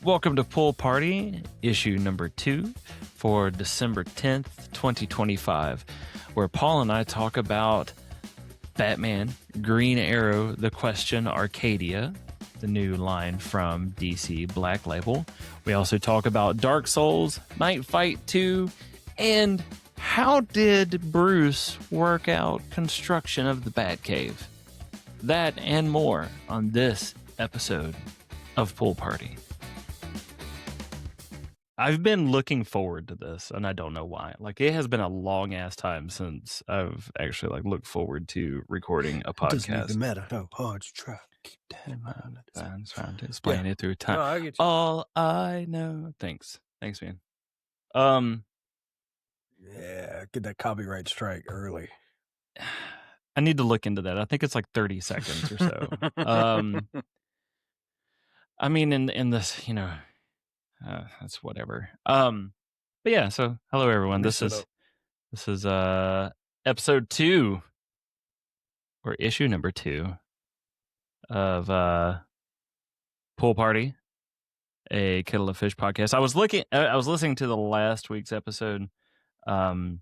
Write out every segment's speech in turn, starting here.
Welcome to Pool Party, issue number 2 for December 10th, 2025, where Paul and I talk about Batman, Green Arrow, The Question, Arcadia, the new line from DC Black Label. We also talk about Dark Souls, Knightfight 2, and how did Bruce work out construction of the Batcave? That and more on this episode of Pool Party. I've been looking forward to this, and I don't know why. Like, it has been a long ass time since I've actually looked forward to recording a podcast. Doesn't even matter how hard you try. Keep that in mind. I'm trying to explain it through time. No, I get you. All I know. Thanks, man. Yeah, get that copyright strike early. I need to look into that. I think it's like 30 seconds or so. I mean, in this, that's whatever. But yeah. So hello everyone. This is episode 2 or issue number 2 of Pool Party, a Kettle of Fish podcast. I was listening to the last week's episode, and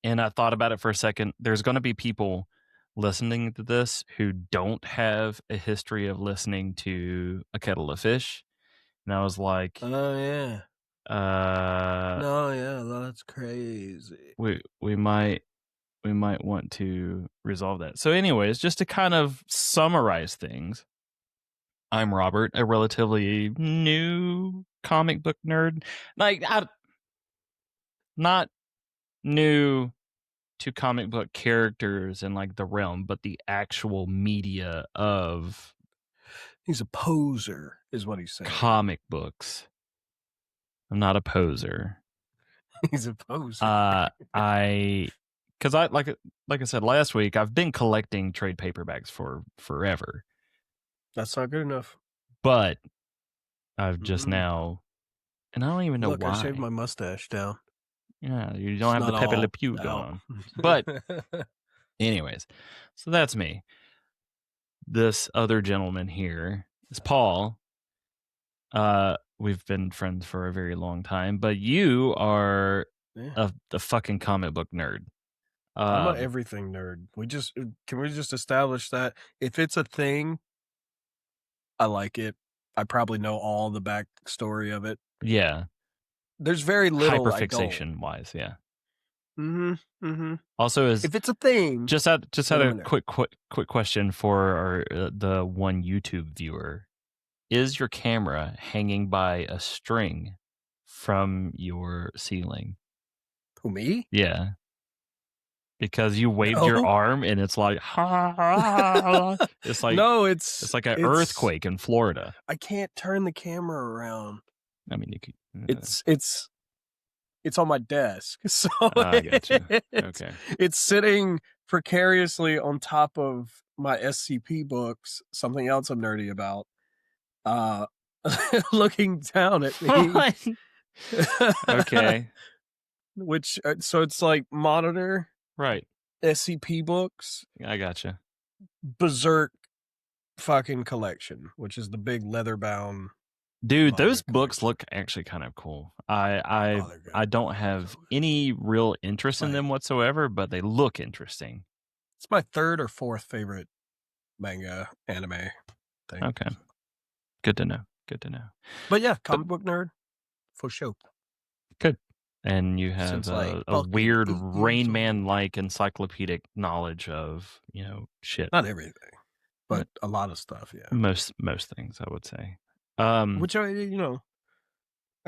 I thought about it for a second. There's going to be people listening to this who don't have a history of listening to a Kettle of Fish. And I was like, oh yeah. No, yeah, that's crazy. We might want to resolve that. So anyways, just to kind of summarize things, I'm Robert, a relatively new comic book nerd. Not new to comic book characters and the realm, but the actual media of... He's a poser, is what he's saying. Comic books. I'm not a poser. He's a poser. Because like I said last week, I've been collecting trade paperbacks for forever. That's not good enough. But I've just now, and I don't even know why. I shaved my mustache down. Yeah, you don't have the Pepe Le Pew going on. But anyways, so that's me. This other gentleman here is Paul. We've been friends for a very long time, but you are a fucking comic book nerd. I'm an everything nerd. Can we just establish that if it's a thing, I like it. I probably know all the backstory of it. Yeah. There's very little hyperfixation wise, yeah. Mm-hmm. Also, if it's a thing, just had a quick question for the one YouTube viewer. Is your camera hanging by a string from your ceiling? Who, me? Yeah. Because you waved your arm and it's like, it's like, no, it's like an earthquake in Florida. I can't turn the camera around. I mean, you could. It's on my desk, so I gotcha. Okay. It's sitting precariously on top of my SCP books. Something else I'm nerdy about. Looking down at me. Okay. Which so it's like monitor, right? SCP books. I gotcha. Berserk fucking collection, which is the big leather bound. Dude, those books look actually kind of cool. I don't have any real interest in them whatsoever, but they look interesting. It's my 3rd or 4th favorite manga anime thing. Okay. Good to know. But yeah, comic book nerd for sure. Good. And you have a weird Rain Man-like encyclopedic knowledge of, shit. Not everything, but a lot of stuff, yeah. Most things, I would say. Which I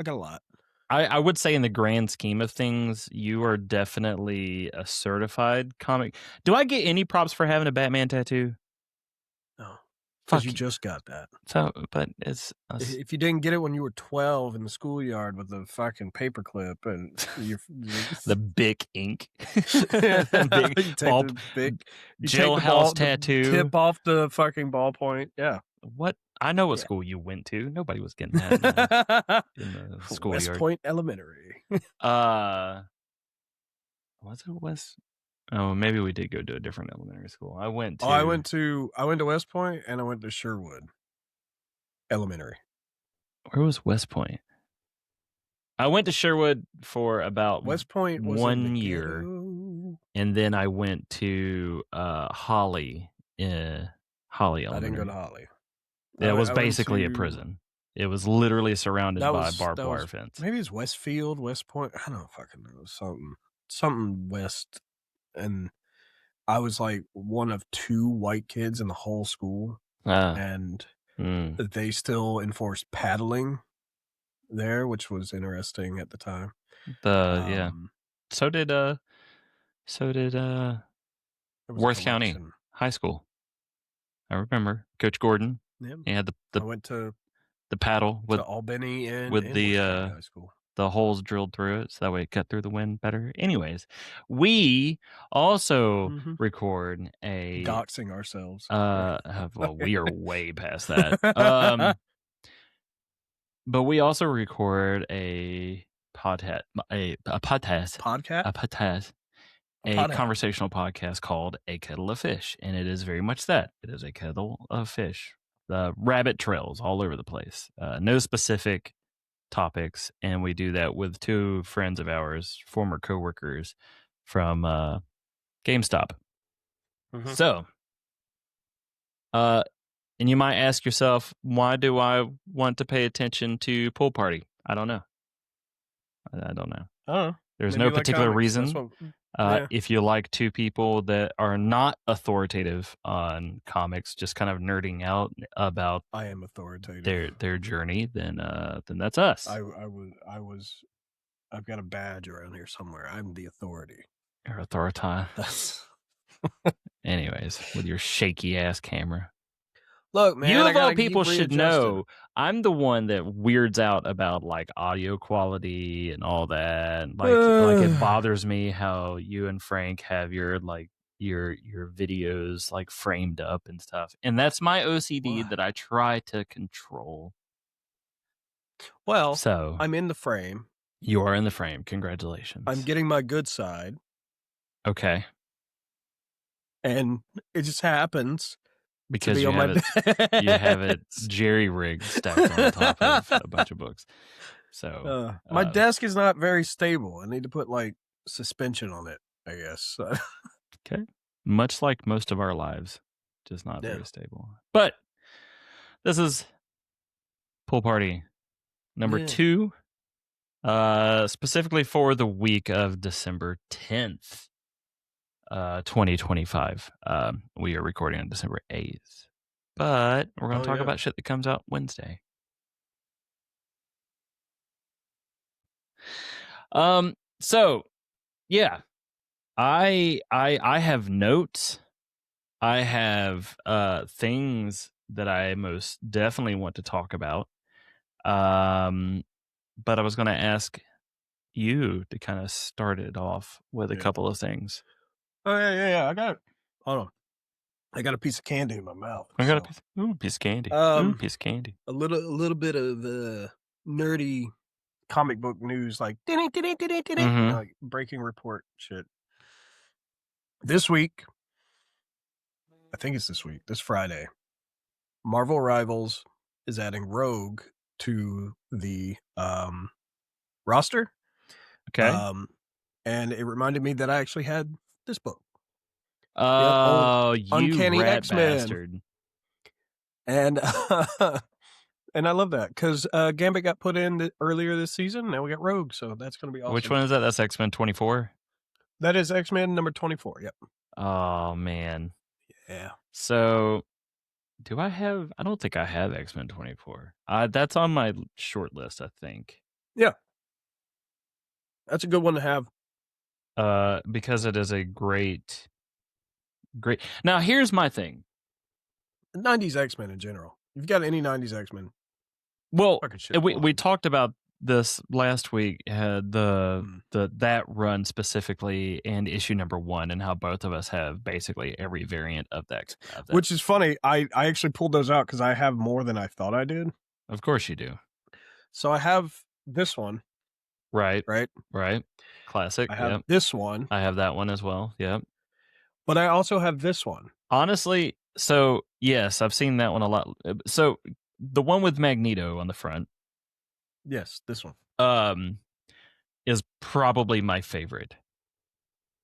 got a lot. I would say in the grand scheme of things, you are definitely a certified comic. Do I get any props for having a Batman tattoo? No. Because you just got that. So, but it's... If you didn't get it when you were 12 in the schoolyard with the fucking paperclip and the Bic ink. Big jailhouse tattoo. Tip off the fucking ballpoint. Yeah. What? I know what school you went to. Nobody was getting that in the schoolyard. West Point Elementary. Was it West? Oh, maybe we did go to a different elementary school. I went to West Point and I went to Sherwood Elementary. Where was West Point? I went to Sherwood for about West Point was 1 year, and then I went to Holly. Holly Elementary. I didn't go to Holly. It was basically a prison. It was literally surrounded by barbed wire fence. Maybe it's Westfield, West Point. I don't fucking know. Something west. And I was like one of 2 white kids in the whole school. And they still enforced paddling there, which was interesting at the time. So did Worth County High School. I remember Coach Gordon. Yeah, he had I went to the paddle with Albany and with the High School. The holes drilled through it, so that way it cut through the wind better. Anyways, we also record a doxing ourselves. Well, we are way past that. But we also record a podcast, a conversational podcast called A Kettle of Fish, and it is very much that. It is a kettle of fish. The rabbit trails all over the place. No specific topics, and we do that with 2 friends of ours, former coworkers from GameStop. So, and you might ask yourself, why do I want to pay attention to Pool Party? I don't know. There's no particular reason. If you like 2 people that are not authoritative on comics, just kind of nerding out about I am authoritative their journey, then that's us. I've got a badge around here somewhere. I'm the authority. You're authority. Anyways, with your shaky ass camera. Look, man, you of all people should know I'm the one that weirds out about like audio quality and all that. Like it bothers me how you and Frank have your videos like framed up and stuff. And that's my OCD that I try to control. Well, so I'm in the frame. You are in the frame. Congratulations. I'm getting my good side. Okay. And it just happens. Because you have it jerry-rigged stacked on top of a bunch of books. So my desk is not very stable. I need to put like suspension on it, I guess. Okay. Much like most of our lives, just not very stable. But this is Pool Party number 2, specifically for the week of December 10th. 2025. We are recording on December 8th, but we're going to talk about shit that comes out Wednesday. So yeah, I have notes. I have things that I most definitely want to talk about. But I was going to ask you to kind of start it off with a couple of things. Oh yeah. I got it. Hold on. I got a piece of candy in my mouth. I got a piece of candy. Piece of candy. A little bit of nerdy comic book news, like like breaking report shit. This week, I think it's this Friday, Marvel Rivals is adding Rogue to the roster. Okay. And it reminded me that I actually had this book. Oh, you Uncanny rat X-Men. bastard. And and I love that because Gambit got put in earlier this season. Now we got Rogue, so that's going to be awesome. Which one is that? That's X-Men 24? That is X-Men number 24, yep. Oh, man. Yeah. So, I don't think I have X-Men 24. That's on my short list, I think. Yeah. That's a good one to have. Because it is a great. Now, here's my thing. 90s X-Men in general. If you've got any 90s X-Men. Well, we talked about this last week, that run specifically and issue number 1, and how both of us have basically every variant of that. Which is funny. I actually pulled those out because I have more than I thought I did. Of course you do. So I have this one. Right. Classic. I have this one. I have that one as well. Yep. But I also have this one. Yes, this one. Is probably my favorite.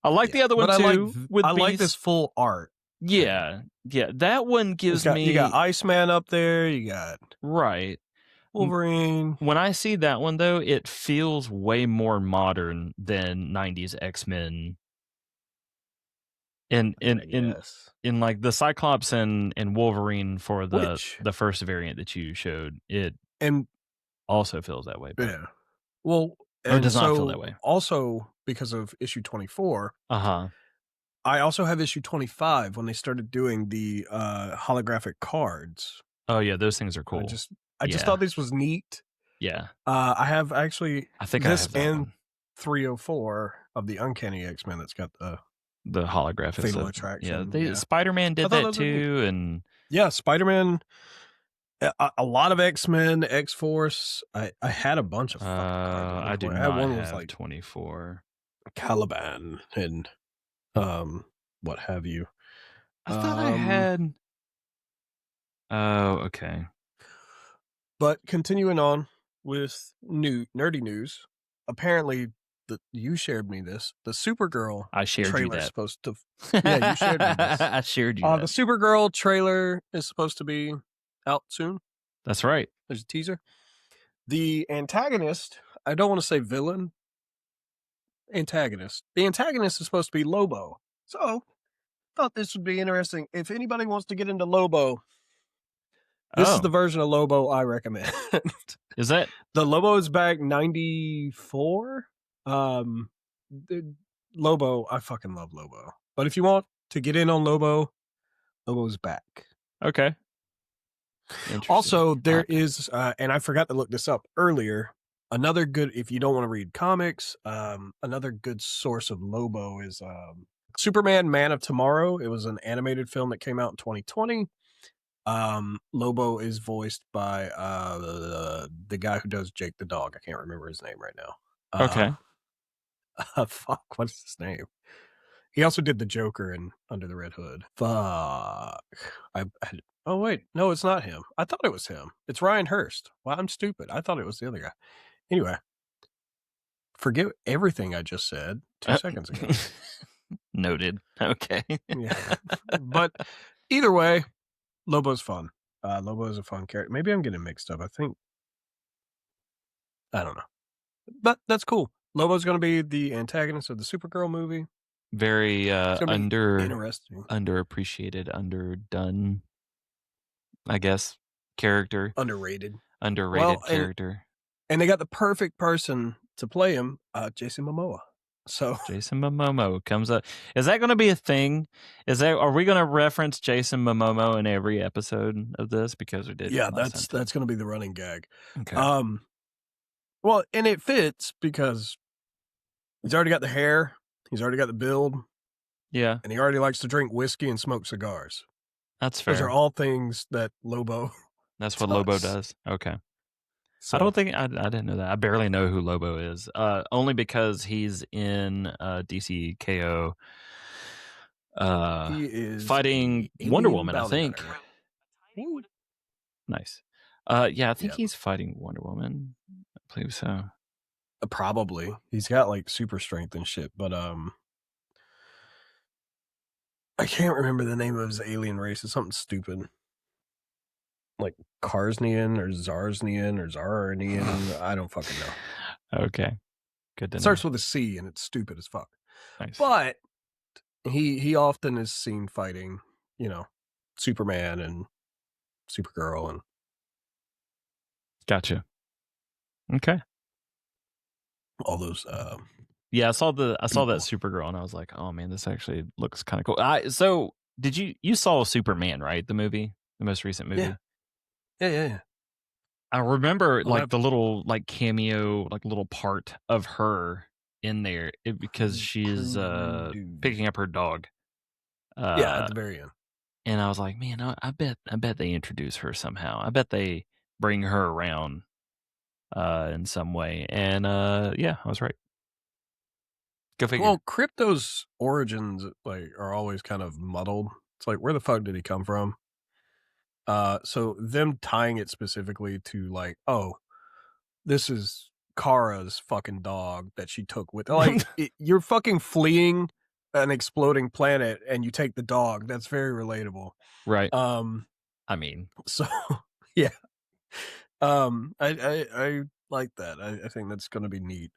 I like the other one too. I like this full art. Yeah, yeah. That one gives me. You got Iceman up there. You got right. Wolverine. When I see that one though, it feels way more modern than '90s X-Men. In like the Cyclops and Wolverine for the first variant that you showed, it also feels that way. Yeah. Well, or it does not feel that way. Also, because of issue 24, I also have issue 25 when they started doing the holographic cards. Oh yeah, those things are cool. I just thought this was neat. Yeah. I have actually I think this I have and 304 of the Uncanny X-Men that's got the holographic fatal attraction. Yeah, Spider-Man did that too, and yeah, Spider-Man. A lot of X-Men, X-Force. I had a bunch of. I do not one have was like 24. Caliban and what have you. I thought I had. Oh, okay. But continuing on with nerdy news, apparently you shared me this. The Supergirl I shared trailer you that. is supposed to. Yeah, you shared me this. I shared you. The Supergirl trailer is supposed to be out soon. That's right. There's a teaser. The antagonist, I don't want to say villain. Antagonist. The antagonist is supposed to be Lobo. So, thought this would be interesting. If anybody wants to get into Lobo, this is the version of Lobo I recommend. Is that the Lobo is back 94? Lobo, I fucking love Lobo. But if you want to get in on Lobo, Lobo's back. Okay. Also, there is, and I forgot to look this up earlier, another good, if you don't want to read comics, another good source of Lobo is Superman Man of Tomorrow. It was an animated film that came out in 2020. Lobo is voiced by the guy who does Jake the Dog. I can't remember his name right now. Okay. Fuck, what's his name? He also did the Joker in Under the Red Hood. Fuck. Oh, wait. No, it's not him. I thought it was him. It's Ryan Hurst. Well, I'm stupid. I thought it was the other guy. Anyway, forget everything I just said 2 seconds ago. Noted. Okay. Yeah. But either way, Lobo's fun. Lobo is a fun character. Maybe I'm getting mixed up. I don't know. But that's cool. Lobo's going to be the antagonist of the Supergirl movie. Very interesting. Underappreciated, underdone, I guess, character. Underrated character. And they got the perfect person to play him, Jason Momoa. So Jason Momoa comes up. Is that going to be a thing? Are we going to reference Jason Momoa in every episode of this? Because we did. Yeah, that's going to be the running gag. Okay. Well, and it fits because he's already got the hair, he's already got the build. Yeah. And he already likes to drink whiskey and smoke cigars. That's fair. Those are all things that Lobo That's what Lobo does. Okay. So, I don't think I didn't know that. I barely know who Lobo is. Only because he's in DC KO. He is fighting Wonder Woman, I think. Nice. Yeah, I think he's fighting Wonder Woman. I believe so. Probably. He's got like super strength and shit, but I can't remember the name of his alien race. It's something stupid. Like Karsnian or Zarsnian or Zarnian. I don't fucking know. Okay. Good to know. It starts with a C and it's stupid as fuck. Nice. But he often is seen fighting, Superman and Supergirl and Gotcha. Okay. All those yeah, I saw that Supergirl and I was like, oh man, this actually looks kind of cool. So did you saw Superman, right? The movie, the most recent movie. Yeah. I remember the little cameo, little part of her in there because she's picking up her dog. At the very end. And I was like, man, I bet they introduce her somehow. I bet they bring her around in some way. And yeah, I was right. Go figure. Well, Crypto's origins are always kind of muddled. It's like, where the fuck did he come from? So them tying it specifically to this is Kara's fucking dog that she took with. Like, you're fucking fleeing an exploding planet and you take the dog. That's very relatable. Right. I mean, so yeah. I like that. I think that's going to be neat.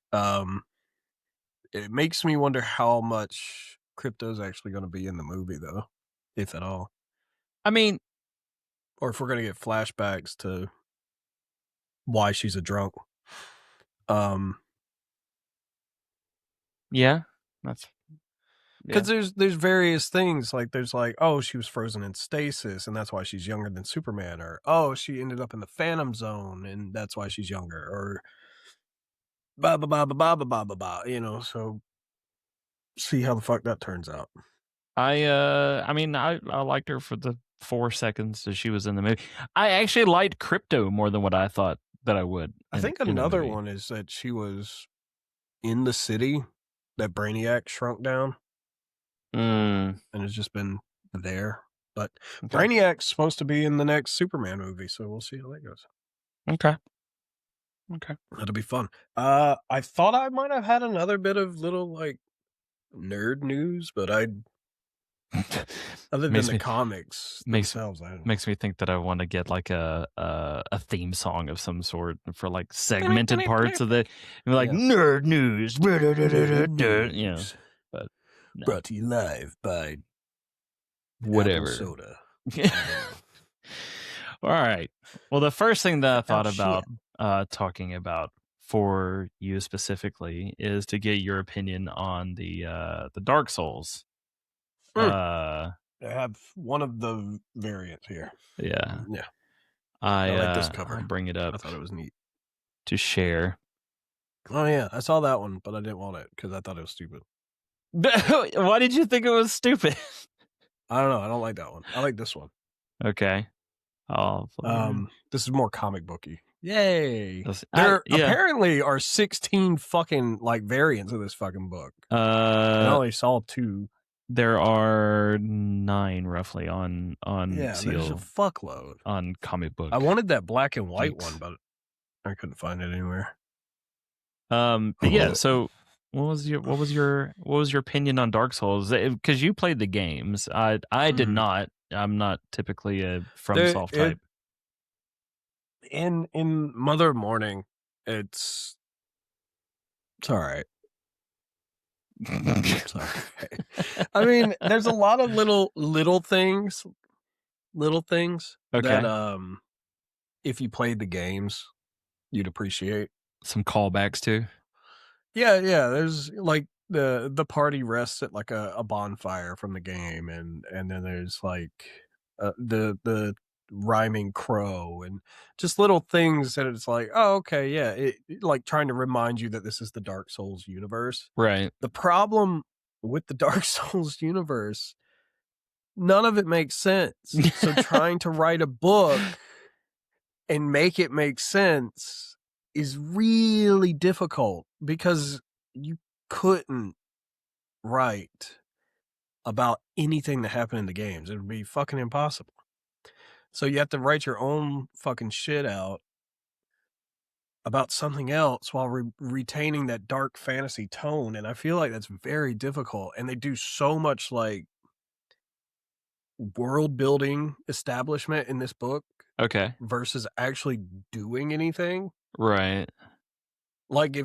It makes me wonder how much crypto's actually going to be in the movie, though, if at all. I mean, or if we're going to get flashbacks to why she's a drunk. Yeah, that's because there's various things, like there's like, oh, she was frozen in stasis and that's why she's younger than Superman, or oh, she ended up in the Phantom Zone and that's why she's younger, or blah blah blah blah blah blah blah blah, you know. So see how the fuck that turns out. I mean, I liked her for the 4 seconds that she was in the movie. I actually liked Crypto more than what I thought that I would. I think another one is that she was in the city that Brainiac shrunk down. And it's just been there. But okay. Brainiac's supposed to be in the next Superman movie, so we'll see how that goes. Okay. That'll be fun. I thought I might have had another bit of little, like, nerd news, but other than the comics themselves, makes me think that I want to get like a theme song of some sort for like segmented parts of it, and like nerd news, you know. But no. Brought to you live by whatever soda. All right. Well, the first thing that I thought about talking about for you specifically is to get your opinion on the Dark Souls. I have one of the variants here. Yeah. I like this cover. I'll bring it up. I thought it was neat to share. Oh yeah, I saw that one, but I didn't want it because I thought it was stupid. Why did you think it was stupid? I don't know. I don't like that one. I like this one. Okay. This is more comic booky. Yay! There apparently are 16 fucking like variants of this fucking book. I only saw 2. There are 9 roughly on Seal. There's a fuckload on comic book. I wanted that black and white one, but I couldn't find it anywhere. But yeah, so what was your opinion on Dark Souls? Because you played the games. I did not. I'm not typically a FromSoft type. In Mother of Morning, it's all right. I mean, there's a lot of little things that if you played the games, you'd appreciate. Some callbacks too. Yeah. There's like the party rests at like a bonfire from the game, and then there's like the rhyming crow and just little things that it's like, oh, okay, yeah, it like trying to remind you that this is the Dark Souls universe. Right. The problem with the Dark Souls universe, none of it makes sense. So trying to write a book and make it make sense is really difficult because you couldn't write about anything that happened in the games. It would be fucking impossible. So you have to write your own fucking shit out about something else while retaining that dark fantasy tone. And I feel like that's very difficult. And they do so much like world building establishment in this book. Okay. Versus actually doing anything. Right. Like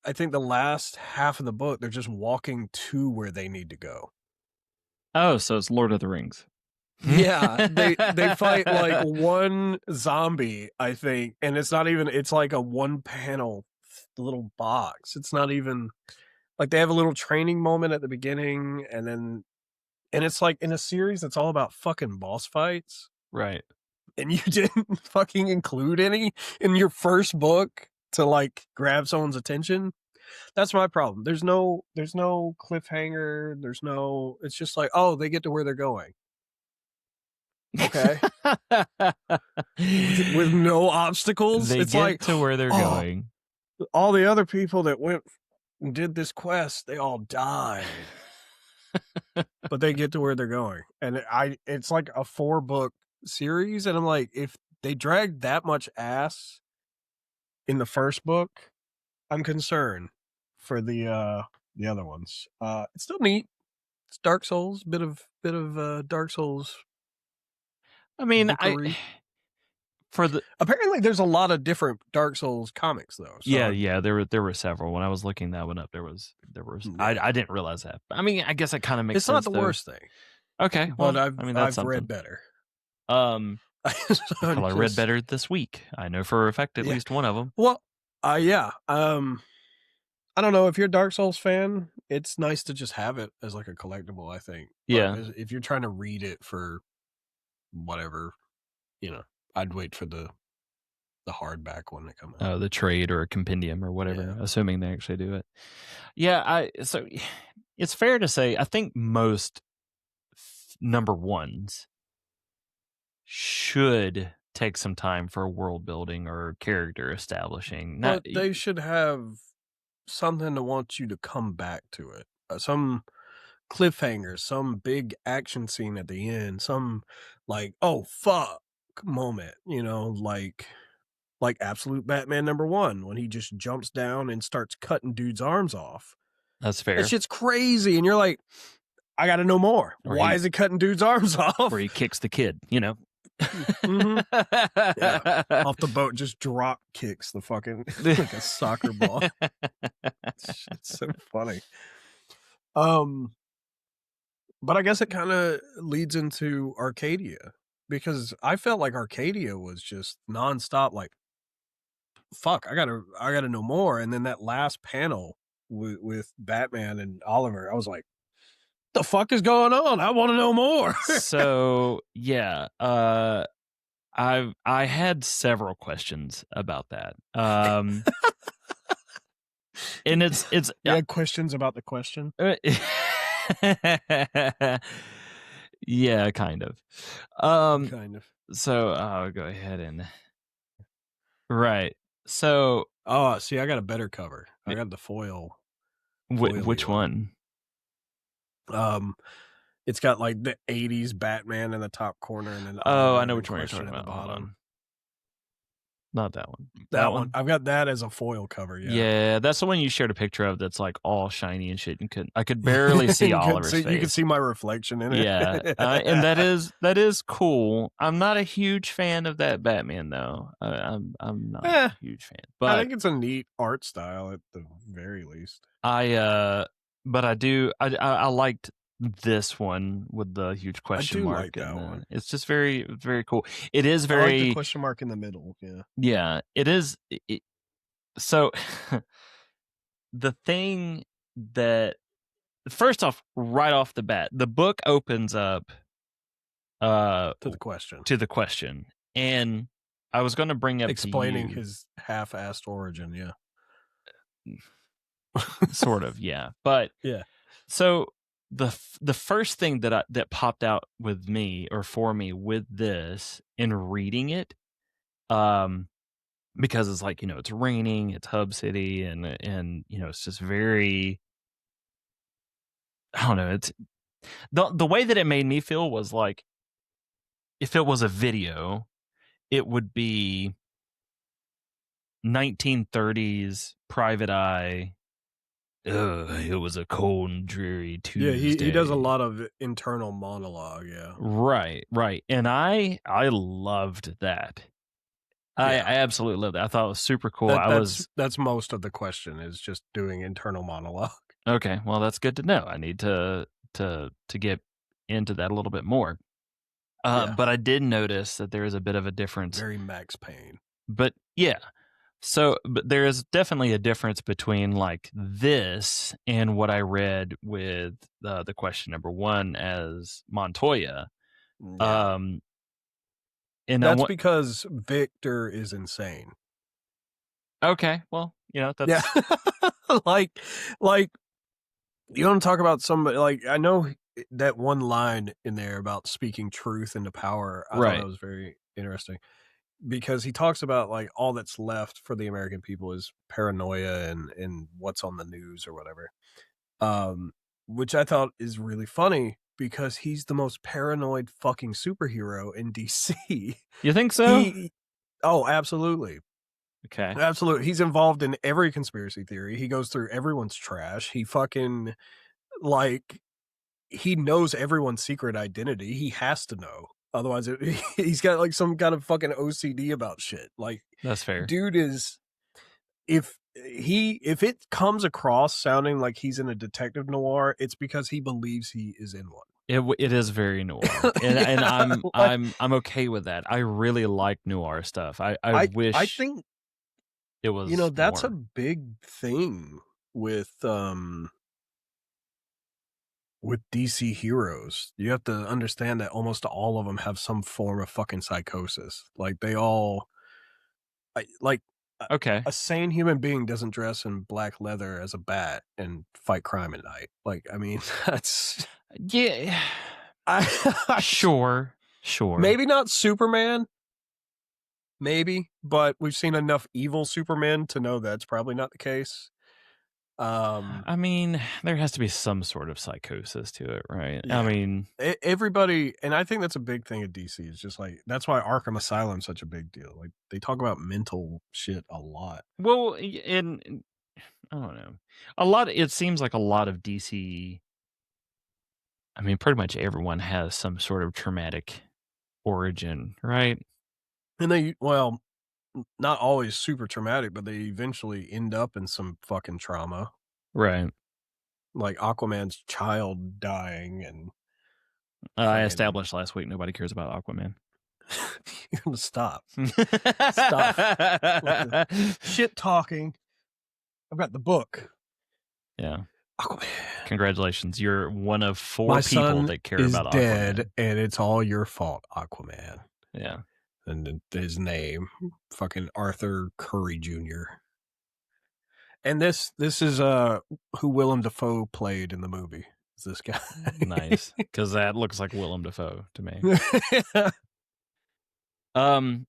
I think the last half of the book, they're just walking to where they need to go. Oh, so it's Lord of the Rings. Yeah, they fight like one zombie, I think, and it's like a one panel little box. It's not even like they have a little training moment at the beginning, and it's like in a series that's all about fucking boss fights. Right. And you didn't fucking include any in your first book to like grab someone's attention. That's my problem. There's no cliffhanger. It's just like, oh, they get to where they're going. Okay. with no obstacles. They it's get like to where they're going. All the other people that went and did this quest, they all died. But they get to where they're going. And it's like a 4-book series, and I'm like, if they dragged that much ass in the first book. I'm concerned for the other ones. It's still neat. It's Dark Souls, bit of Dark Souls. I mean, apparently there's a lot of different Dark Souls comics though. So yeah, there were several. When I was looking that one up, there was. Yeah. I didn't realize that. I mean, I guess it kind of makes sense. It's not the worst thing. Okay, but well, I've read better. I read better this week. I know for a fact at least one of them. Well, yeah. I don't know if you're a Dark Souls fan. It's nice to just have it as like a collectible. I think. Yeah. But if you're trying to read it for whatever, I'd wait for the hardback when they come out. Oh, the trade or a compendium or whatever, assuming they actually do it. Yeah, so it's fair to say I think most number ones should take some time for world building or character establishing. But they should have something to want you to come back to it. Some cliffhanger, some big action scene at the end, some like, oh fuck moment, like Absolute Batman #1 when he just jumps down and starts cutting dudes' arms off. That's fair. That shit's crazy, and you're like, I gotta know more. Why is he cutting dudes' arms off? Or he kicks the kid, Mm-hmm. Yeah. Off the boat, just drop kicks the fucking like a soccer ball. It's so funny. But I guess it kind of leads into Arcadia, because I felt like Arcadia was just nonstop. Like, fuck, I gotta know more. And then that last panel with Batman and Oliver, I was like, the fuck is going on? I want to know more. So yeah, I had several questions about that. And it's you had questions about the question. Yeah, kind of. Kind of. So I'll go ahead and right. So see, I got a better cover. I got the foil. Which one? It's got like the 80s Batman in the top corner, and then I know which one you're talking about. Bottom. Not that one. That one. I've got that as a foil cover. Yeah, that's the one you shared a picture of. That's like all shiny and shit. And I could barely see Oliver's face. You could see my reflection in it. Yeah, and that is cool. I'm not a huge fan of that Batman though. I'm not a huge fan. But I think it's a neat art style at the very least. But I do. I liked this one with the huge question mark. Like that one. It's just very, very cool. It is very I like the question mark in the middle. Yeah, it is. So the thing that, first off, right off the bat, the book opens up to the question, and I was going to bring up explaining his half-assed origin. Yeah, sort of. Yeah, but yeah. So the first thing that popped out with me or for me with this in reading it, because it's like, it's raining, it's Hub City, and it's just very, I don't know, it's the way that it made me feel was like, if it was a video, it would be 1930s private eye. It was a cold and dreary Tuesday. Yeah, he does a lot of internal monologue. Yeah, right. And I loved that. Yeah. I absolutely loved that. I thought it was super cool. That's most of the question is just doing internal monologue. Okay, well, that's good to know. I need to get into that a little bit more. But I did notice that there is a bit of a difference. Very Max Payne. But yeah. So, but there is definitely a difference between like this and what I read with the question #1 as Montoya. Yeah. And that's because Victor is insane. Okay, well, that's like you want to talk about somebody, like, I know that one line in there about speaking truth into power. I thought that was very interesting, because he talks about like all that's left for the American people is paranoia and what's on the news or whatever. Which I thought is really funny, because he's the most paranoid fucking superhero in DC. You think so? Oh, absolutely. Okay. Absolutely. He's involved in every conspiracy theory. He goes through everyone's trash. He fucking, like, he knows everyone's secret identity. He has to know. Otherwise, he's got, like, some kind of fucking OCD about shit. Like, that's fair. Dude is, if it comes across sounding like he's in a detective noir, it's because he believes he is in one. It is very noir, and I'm okay with that. I really like noir stuff. I wish I think it was, that's more. a big thing with DC heroes. You have to understand that almost all of them have some form of fucking psychosis. Like they all, Okay. A sane human being doesn't dress in black leather as a bat and fight crime at night. Like, I mean, that's yeah. Sure. Maybe not Superman. Maybe, but we've seen enough evil Supermen to know that's probably not the case. I mean, there has to be some sort of psychosis to it, right? Yeah. I mean, everybody, and I think that's a big thing at DC. Is just like that's why Arkham Asylum is such a big deal. Like they talk about mental shit a lot. Well, and I don't know. It seems like a lot of DC. I mean, pretty much everyone has some sort of traumatic origin, right? And they, well, not always super traumatic, but they eventually end up in some fucking trauma. Right. Like Aquaman's child dying and I established last week nobody cares about Aquaman. Stop. Shit talking. I've got the book. Yeah. Aquaman. Congratulations. You're one of 4 people that care about Aquaman. Dead, and it's all your fault, Aquaman. Yeah. And his name, fucking Arthur Curry Jr. And this is who Willem Dafoe played in the movie. Is this guy? Nice, because that looks like Willem Dafoe to me. I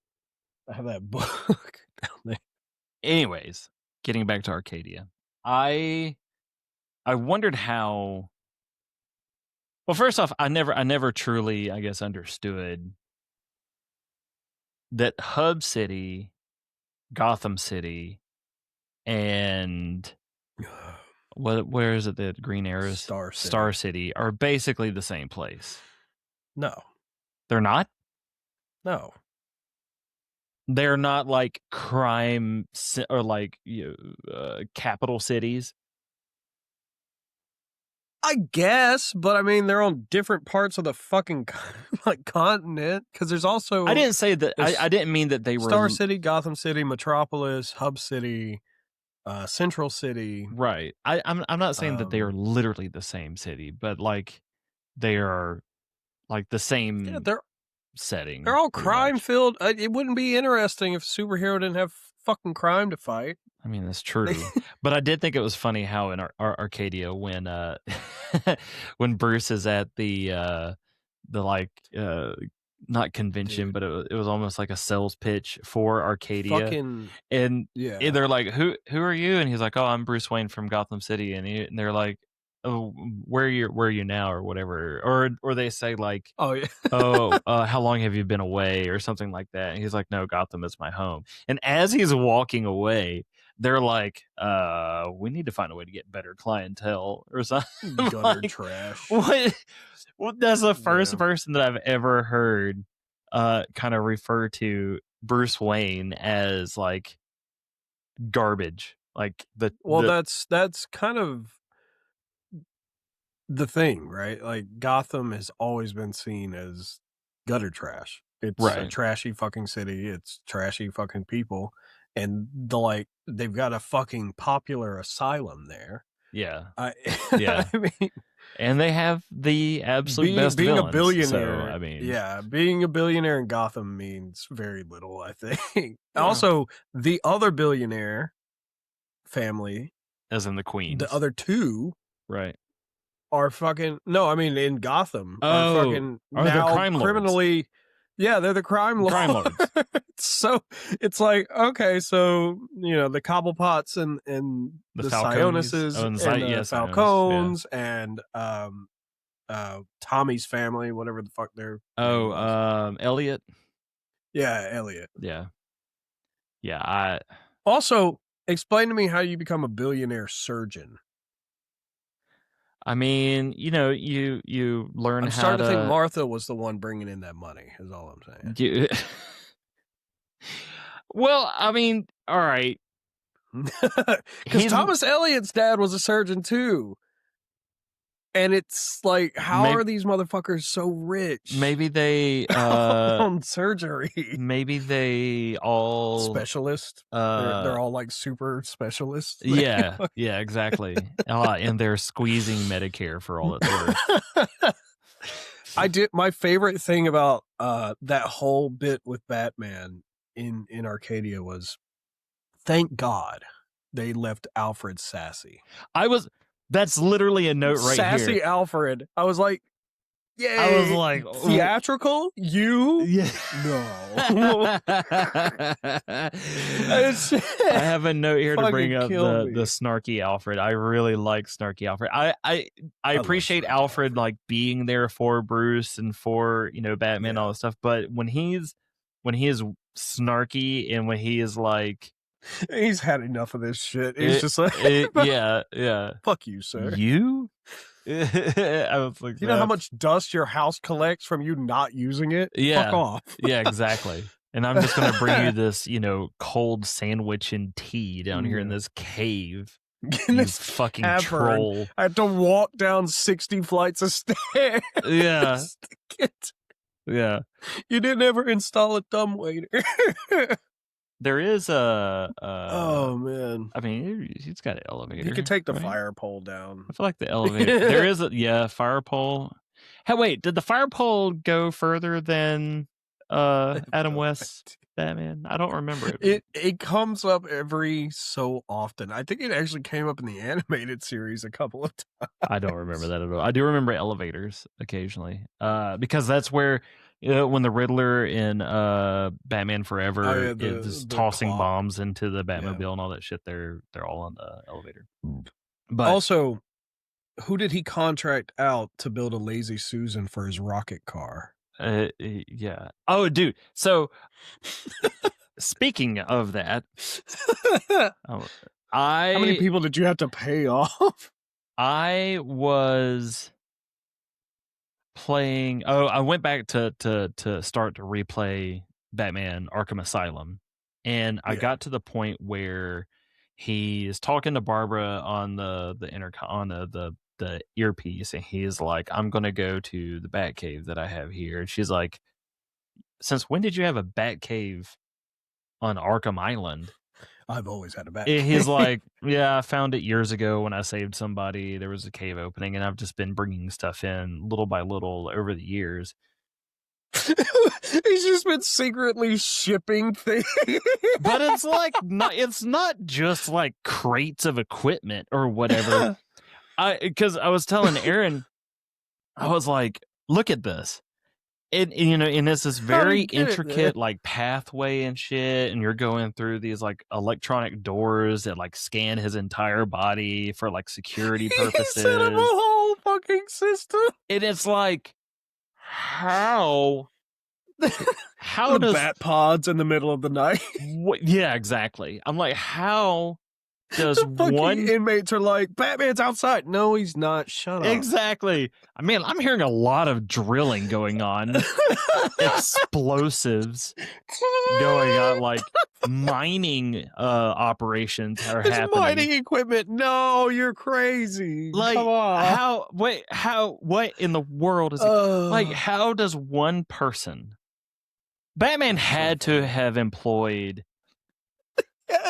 have that book down there. Anyways, getting back to Arcadia, I wondered how. Well, first off, I never truly, I guess, understood that Hub City, Gotham City, and where is it that Green Arrows? Star City are basically the same place. No. They're not? No. They're not like crime or like capital cities. I guess, but I mean, they're on different parts of the fucking like continent. Because there's also, I didn't say that. I didn't mean that they were Star City, Gotham City, Metropolis, Hub City, Central City. Right. I'm not saying that they are literally the same city, but like they are like the same. Yeah, they're setting. They're all crime filled. It wouldn't be interesting if a superhero didn't have fucking crime to fight. I mean, that's true. But I did think it was funny how in our Arcadia when when Bruce is at the like not convention, but it was almost like a sales pitch for Arcadia. And they're like, who are you? And he's like, oh, I'm Bruce Wayne from Gotham City. And they're like, oh, where are you now or whatever, or they say like, oh yeah, how long have you been away or something like that, and he's like, no, Gotham is my home. And as he's walking away, they're like, we need to find a way to get better clientele or something. Gutter trash. What that's the first person that I've ever heard kind of refer to Bruce Wayne as like garbage, like that's kind of the thing, right? Like Gotham has always been seen as gutter trash. It's a trashy fucking city. It's trashy fucking people. And they've got a fucking popular asylum there. Yeah. Yeah. I mean, and they have the absolute best being villains, a billionaire. So, I mean, yeah, being a billionaire in Gotham means very little, I think. Yeah. Also, the other billionaire family, as in the Queens, the other two, right, are fucking in Gotham. Are fucking now crime criminally lords. Yeah, they're the crime lords. So it's like, okay, so the Cobblepots and the Sionuses and the Falcones and Tommy's family, whatever the fuck they're Elliot. Yeah, Elliot. Yeah. Also, explain to me how you become a billionaire surgeon. I mean, you learn I'm how starting to think Martha was the one bringing in that money, is all I'm saying. Well, I mean, all right. Because Thomas Elliot's dad was a surgeon too. And it's like, how are these motherfuckers so rich? Maybe they on surgery. Maybe they all specialist. They're all like super specialists. Yeah, exactly. And they're squeezing Medicare for all it's worth. My favorite thing about that whole bit with Batman in Arcadia was, thank God they left Alfred sassy. That's literally a note right Sassy here. Sassy Alfred. I was like, yay. I was like, theatrical? You? Yeah. No. I have a note here to bring up the snarky Alfred. I really like snarky Alfred. I appreciate Alfred like being there for Bruce and for, Batman and all this stuff, but when he is snarky and when he is like, he's had enough of this shit. He's just like, yeah. Fuck you, sir. You? I was like, you know how much dust your house collects from you not using it? Yeah. Fuck off. Yeah, exactly. And I'm just going to bring you this, cold sandwich and tea down here in this cave. You fucking troll. I had to walk down 60 flights of stairs. Yeah. Yeah. You didn't ever install a dumbwaiter. There is oh man! I mean, he's got an elevator. He could take the fire pole down. I feel like the elevator. There is a fire pole. Hey, wait, did the fire pole go further than Adam West's Batman? I don't remember it. It comes up every so often. I think it actually came up in the animated series a couple of times. I don't remember that at all. I do remember elevators occasionally, because that's where. When the Riddler in Batman Forever is tossing bombs into the Batmobile and all that shit, they're all on the elevator. But also, who did he contract out to build a Lazy Susan for his rocket car? Yeah. Oh, dude. So, speaking of that, how many people did you have to pay off? I was playing. I went back to start to replay Batman Arkham Asylum, and I got to the point where he is talking to Barbara on the intercom on the earpiece, and he's like, "I'm gonna go to the Batcave that I have here," and she's like, "Since when did you have a Batcave on Arkham Island?" I've always had a Batcave. He's like, yeah, I found it years ago when I saved somebody. There was a cave opening, and I've just been bringing stuff in little by little over the years. He's just been secretly shipping things. But it's not just like crates of equipment or whatever. Because I was telling Aaron, I was like, look at this. And it's this very intricate like pathway and shit, and you're going through these like electronic doors that like scan his entire body for like security purposes. He set up a whole fucking system, and it's like, how does bat pods in the middle of the night? Yeah, exactly. I'm like, how does one inmates are like, Batman's outside? No, he's not. Shut up. Exactly. I mean, I'm hearing a lot of drilling going on, explosives going on, like mining operations are happening. Mining equipment. No, you're crazy. Like, come on. What in the world is it? Like, how does one person? Batman had to have employed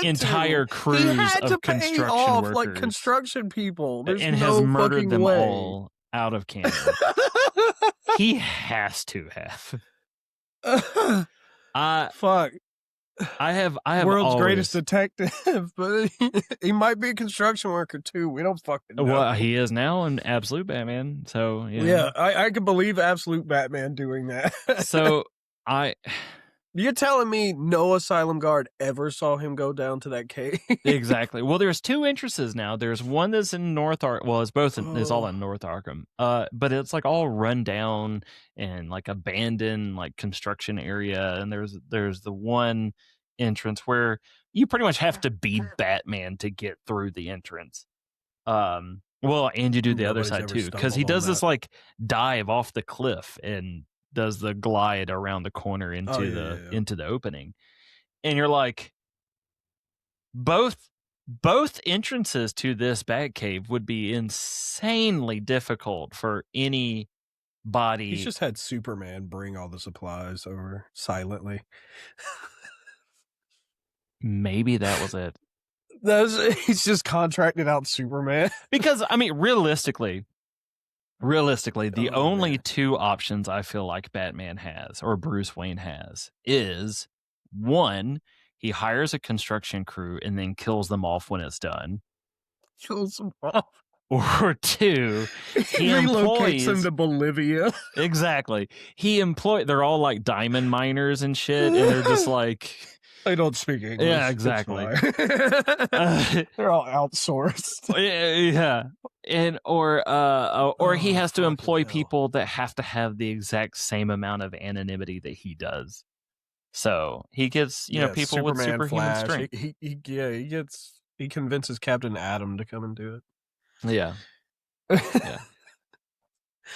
entire crews of construction workers, like construction people. There's and no has murdered them way. all out of Canada. He has to have. Fuck. I have world's greatest detective, but he might be a construction worker too. We don't fucking know. Well, he is now an absolute Batman. So yeah, I can believe absolute Batman doing that. So You're telling me no asylum guard ever saw him go down to that cave? Exactly. Well, there's two entrances now. There's one that's in North Arkham. Well, it's all in North Arkham. But it's like all run down and like abandoned like construction area. And there's the one entrance where you pretty much have to be Batman to get through the entrance. Well, and you do the other side too, because he does this like dive off the cliff and does the glide around the corner into into the opening, and you're like, both entrances to this Batcave would be insanely difficult for any body. He's just had Superman bring all the supplies over silently. Maybe that was it. He's just contracted out Superman. Because, I mean, realistically, the only two options I feel like Batman has, or Bruce Wayne has, is one, he hires a construction crew and then kills them off when it's done. Kills them off. Or two, he relocates them to Bolivia. Exactly. They're all like diamond miners and shit, and they're just like, they don't speak English. Yeah, exactly. They're all outsourced. Yeah. And or he has to employ people that have to have the exact same amount of anonymity that he does. So he gets, people Superman, with superhuman Flash. strength. He convinces Captain Atom to come and do it. Yeah. Yeah.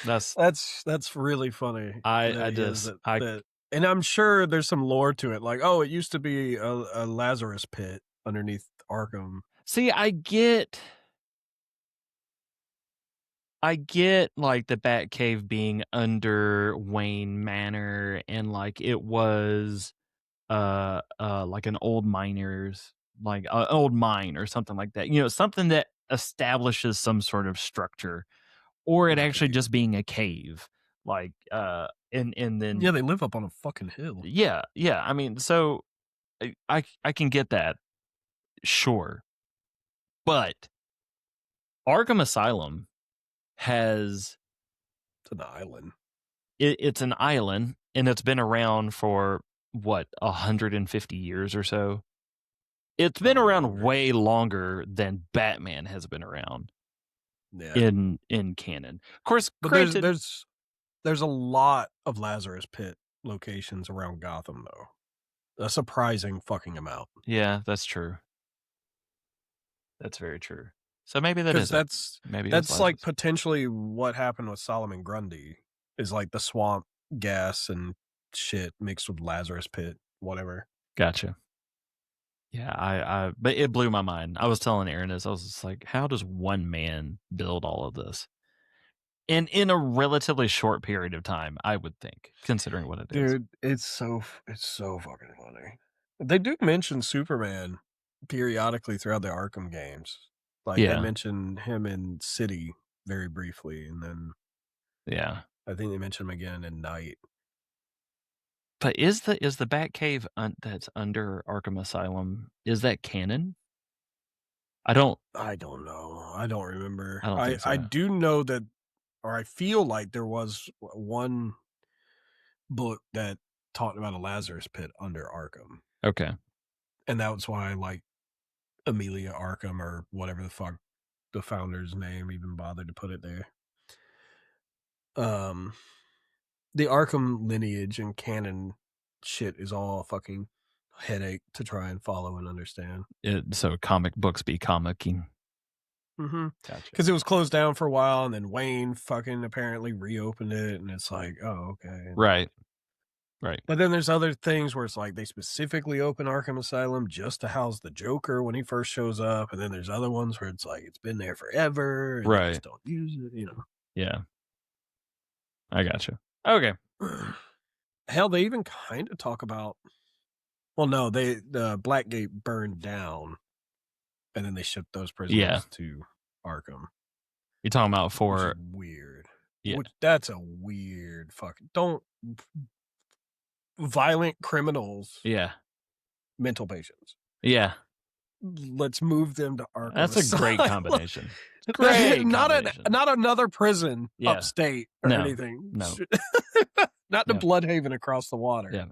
That's really funny. And I'm sure there's some lore to it. Like, it used to be a Lazarus pit underneath Arkham. See, I get like the Batcave being under Wayne Manor, and like it was like an old miner's, like an old mine or something like that. Something that establishes some sort of structure, or it actually just being a cave. Like and then they live up on a fucking hill. Yeah. I mean, so I can get that, sure, but Arkham Asylum has an island. It's an island, and it's been around for what, 150 years or so. It's been around way longer than Batman has been around. Yeah. In canon, of course. But there's a lot of Lazarus Pit locations around Gotham, though. A surprising fucking amount. Yeah, that's true. That's very true. So maybe that's like potentially what happened with Solomon Grundy, is like the swamp gas and shit mixed with Lazarus Pit, whatever. Gotcha. Yeah, but it blew my mind. I was telling Aaron this. I was just like, how does one man build all of this? And in a relatively short period of time, I would think, considering what it is. Dude, it's so fucking funny. They do mention Superman periodically throughout the Arkham games. Like, they mention him in City very briefly, and then I think they mention him again in Night. But is the Batcave that's under Arkham Asylum, is that canon? I don't know. I don't remember. I don't think so. I do know that, or I feel like there was one book that talked about a Lazarus Pit under Arkham. Okay. And that was why, like, Amelia Arkham, or whatever the fuck the founder's name even bothered to put it there. The Arkham lineage and canon shit is all a fucking headache to try and follow and understand. So comic books be comicking. Mm-hmm. Gotcha. Because it was closed down for a while, and then Wayne fucking apparently reopened it, and it's like, oh, okay. Right. But then there's other things where it's like they specifically open Arkham Asylum just to house the Joker when he first shows up, and then there's other ones where it's like it's been there forever, and they just don't use it, Yeah. I gotcha. Okay. Hell, they even kind of talk about. Well, no, the Blackgate burned down, and then they shipped those prisoners to Arkham. You're talking about for weird. Yeah, that's a weird fucking. Don't violent criminals. Yeah. Mental patients. Yeah. Let's move them to Arkham. That's a great combination. Great. Not another prison upstate or anything. No. Not the Bloodhaven across the water. Yeah.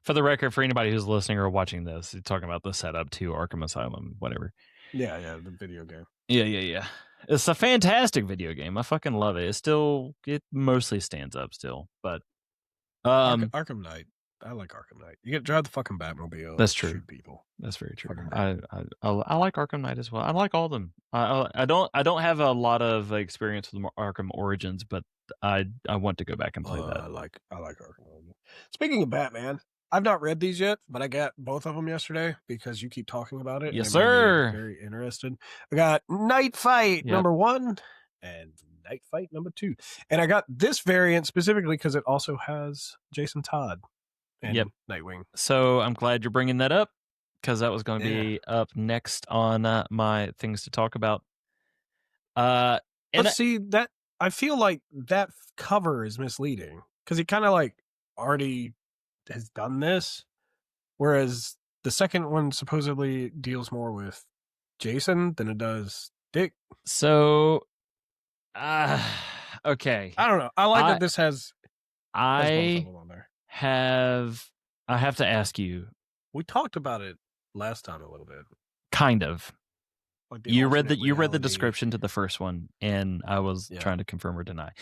For the record, for anybody who's listening or watching this, you're talking about the setup to Arkham Asylum, whatever. Yeah, the video game. Yeah. It's a fantastic video game. I fucking love it. It mostly stands up still, but Arkham Knight. like Arkham Knight. You get to drive the fucking Batmobile. That's and true. Shoot people. That's very true. I like Arkham Knight as well. I like all of them. I don't have a lot of experience with Arkham Origins, but I want to go back and play that. I like Arkham Knight. Speaking of Batman, I've not read these yet, but I got both of them yesterday because you keep talking about it. Yes, and it made me sir. very interested. I got Knightfight number 1 and Knightfight number 2, and I got this variant specifically because it also has Jason Todd and Nightwing. So I'm glad you're bringing that up because that was going to be up next on my things to talk about. But see that I feel like that cover is misleading because he kind of like already has done this, whereas the second one supposedly deals more with Jason than it does Dick. So, okay. I don't know. I like that this has. I have to ask you. We talked about it last time a little bit. Kind of. Like you read the description to the first one, and I was trying to confirm or deny.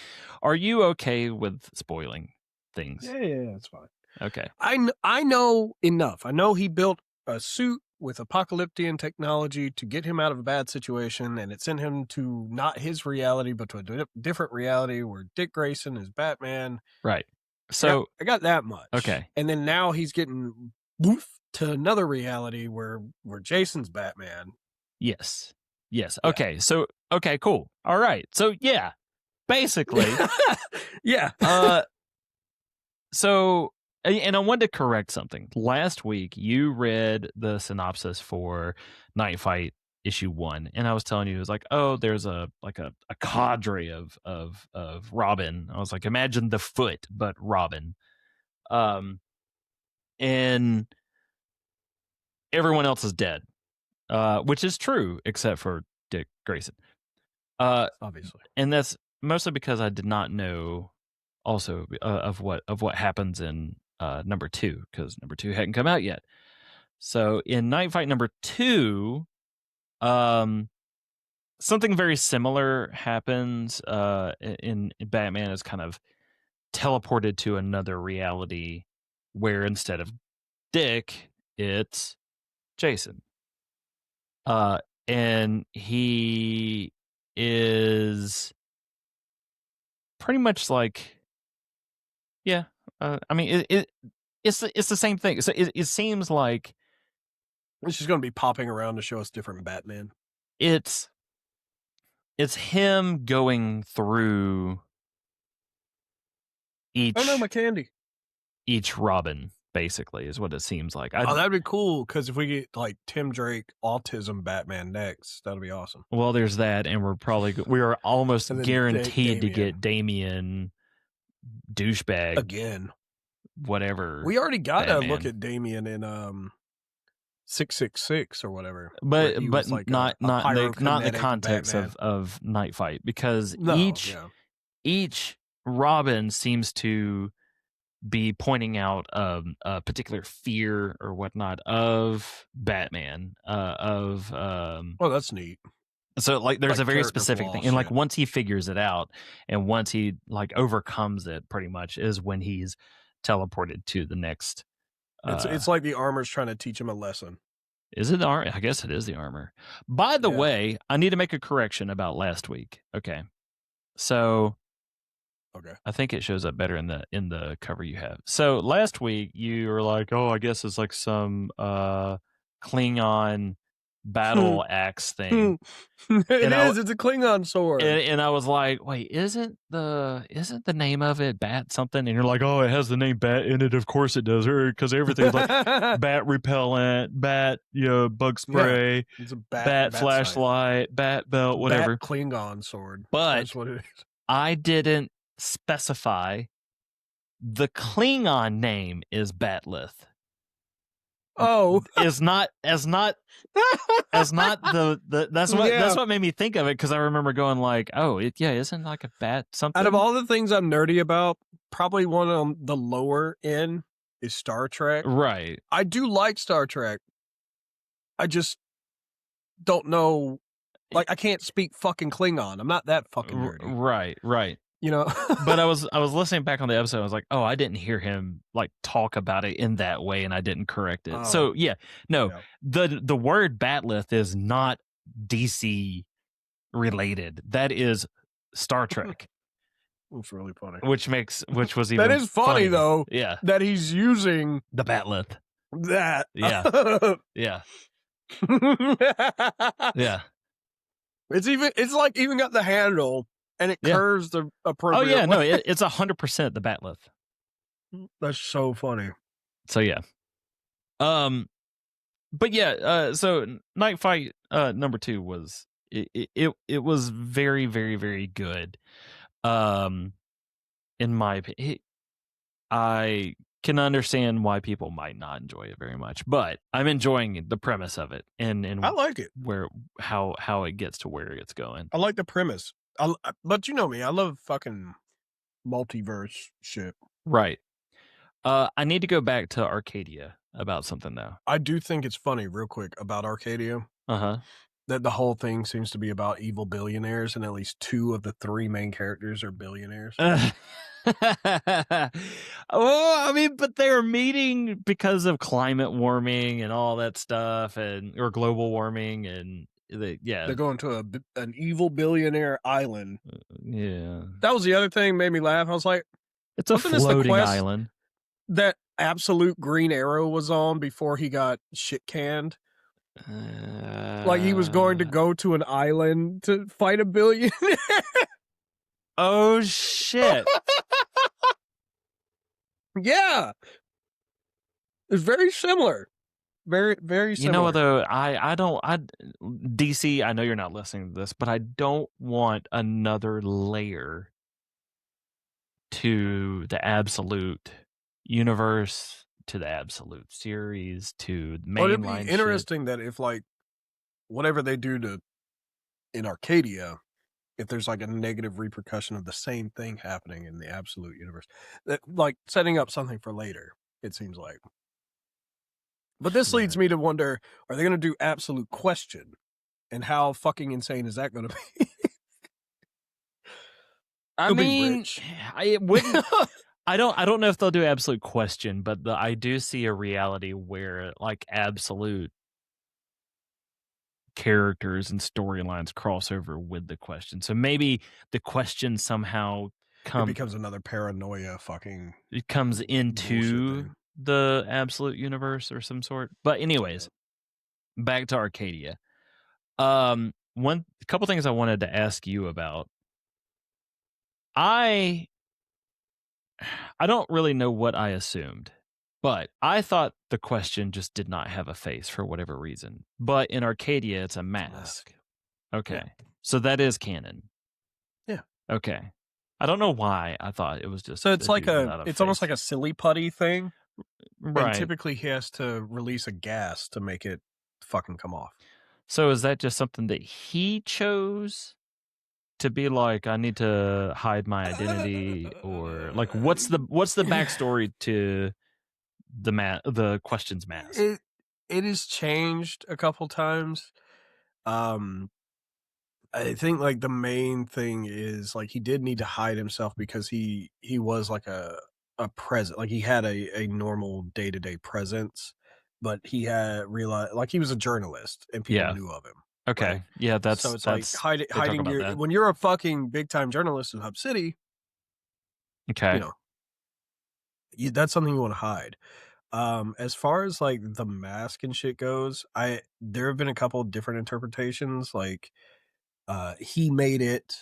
Are you okay with spoiling things? Yeah, that's fine. Okay. I know enough. I know he built a suit with apocalyptic technology to get him out of a bad situation, and it sent him to not his reality, but to a different reality where Dick Grayson is Batman. Right. So I got that much. Okay. And then now he's getting to another reality where Jason's Batman. Yes. Okay. So okay, cool. All right. So yeah, basically, yeah. So. And I wanted to correct something. Last week, you read the synopsis for Knightfight issue 1, and I was telling you, it was like, oh, there's a cadre of Robin. I was like, imagine the Foot, but Robin. And everyone else is dead, which is true, except for Dick Grayson. Obviously. And that's mostly because I did not know also of what happens in number 2, because number 2 hadn't come out yet. So in Knightfight number 2, something very similar happens. In Batman is kind of teleported to another reality where instead of Dick, it's Jason. And he is pretty much like, I mean, it's the same thing. So it seems like it's just going to be popping around to show us different Batman. It's him going through each. Oh no, my candy. Each Robin, basically, is what it seems like. That'd be cool because if we get like Tim Drake autism Batman next, that'd be awesome. Well, there's that, and we are almost guaranteed to get Damian douchebag again. Whatever. We already got to look at Damian in 666 or whatever. But like not the context of Knightfight, because each Robin seems to be pointing out a particular fear or whatnot of Batman. Oh, that's neat. So like there's a very specific thing, and like once he figures it out and once he like overcomes it, pretty much is when he's teleported to the next. It's like the armor's trying to teach him a lesson. Is it the armor? I guess it is the armor. By the way, I need to make a correction about last week. Okay, so I think it shows up better in the cover you have. So last week you were like, oh, I guess it's like some Klingon battle axe thing. It's a Klingon sword. And I was like, wait, isn't the name of it Bat something? And you're like, oh, it has the name Bat in it. Of course it does, because everything's like bat repellent, bat, bug spray, it's a bat flashlight, bat belt, whatever. Bat Klingon sword. But that's what it is. I didn't specify the Klingon name is Batleth. Oh, is not the that's what made me think of it, because I remember going like, oh, isn't like a bat something. Out of all the things I'm nerdy about, probably one on the lower end is Star Trek. Right. I do like Star Trek. I just don't know. Like, I can't speak fucking Klingon. I'm not that fucking nerdy. Right. you know. But I was listening back on the episode. I was like, oh, I didn't hear him like talk about it in that way, and I didn't correct it. So yeah, no, the word Batleth is not DC related. That is Star Trek. It's really funny. Which was even that is funny though. Yeah, that he's using the Batleth. That yeah, yeah, yeah. It's like even got the handle and it curves the appropriate. Oh yeah, way. no, it's 100% the Batleth. That's so funny. So yeah, but yeah, so Knightfight number 2 was it was very very very good. In my opinion, I can understand why people might not enjoy it very much, but I'm enjoying the premise of it, and I like it. How it gets to where it's going. I like the premise. But you know me, I love fucking multiverse shit. Right. I need to go back to Arcadia about something though. I do think it's funny, real quick, about Arcadia. That the whole thing seems to be about evil billionaires, and at least 2 of the 3 main characters are billionaires. Well, I mean, but they're meeting because of climate warming and all that stuff, or global warming, and they're going to an evil billionaire island. Yeah, that was the other thing made me laugh. I was like, it's a floating island that Absolute Green Arrow was on before he got shit canned. Like he was going to go to an island to fight a billionaire. Oh shit. Yeah. It's very similar. Very, very similar. You know, though, DC, I know you're not listening to this, but I don't want another layer to the Absolute universe, to the Absolute series, to the mainline. It'd be interesting that if, like, whatever they do in Arcadia, if there's like a negative repercussion of the same thing happening in the Absolute universe, that, like, setting up something for later, it seems like. But this leads me to wonder, are they going to do Absolute Question? And how fucking insane is that going to be? I mean, it wouldn't. I don't know if they'll do Absolute Question, but I do see a reality where, like, Absolute characters and storylines cross over with the Question. So maybe the Question somehow it becomes another paranoia fucking. It comes into the Absolute universe or some sort. But anyways, back to Arcadia. A couple things I wanted to ask you about. I don't really know what I assumed, but I thought the Question just did not have a face for whatever reason. But in Arcadia, it's a mask. Okay. Yeah. So that is canon. Yeah. Okay. I don't know why I thought it was just. So it's like it's almost like a silly putty thing. Right. And typically he has to release a gas to make it fucking come off. So is that just something that he chose to be like, I need to hide my identity, or like what's the backstory to the Question's mask? It has changed a couple times. I think like the main thing is like he did need to hide himself because he was like a present, like he had a normal day-to-day presence, but he had realized like he was a journalist and people knew of him. Okay. Right? Yeah, so it's like hiding your when you're a fucking big time journalist in Hub City. Okay. You know, that's something you want to hide. As far as like the mask and shit goes, there have been a couple of different interpretations. Like, he made it,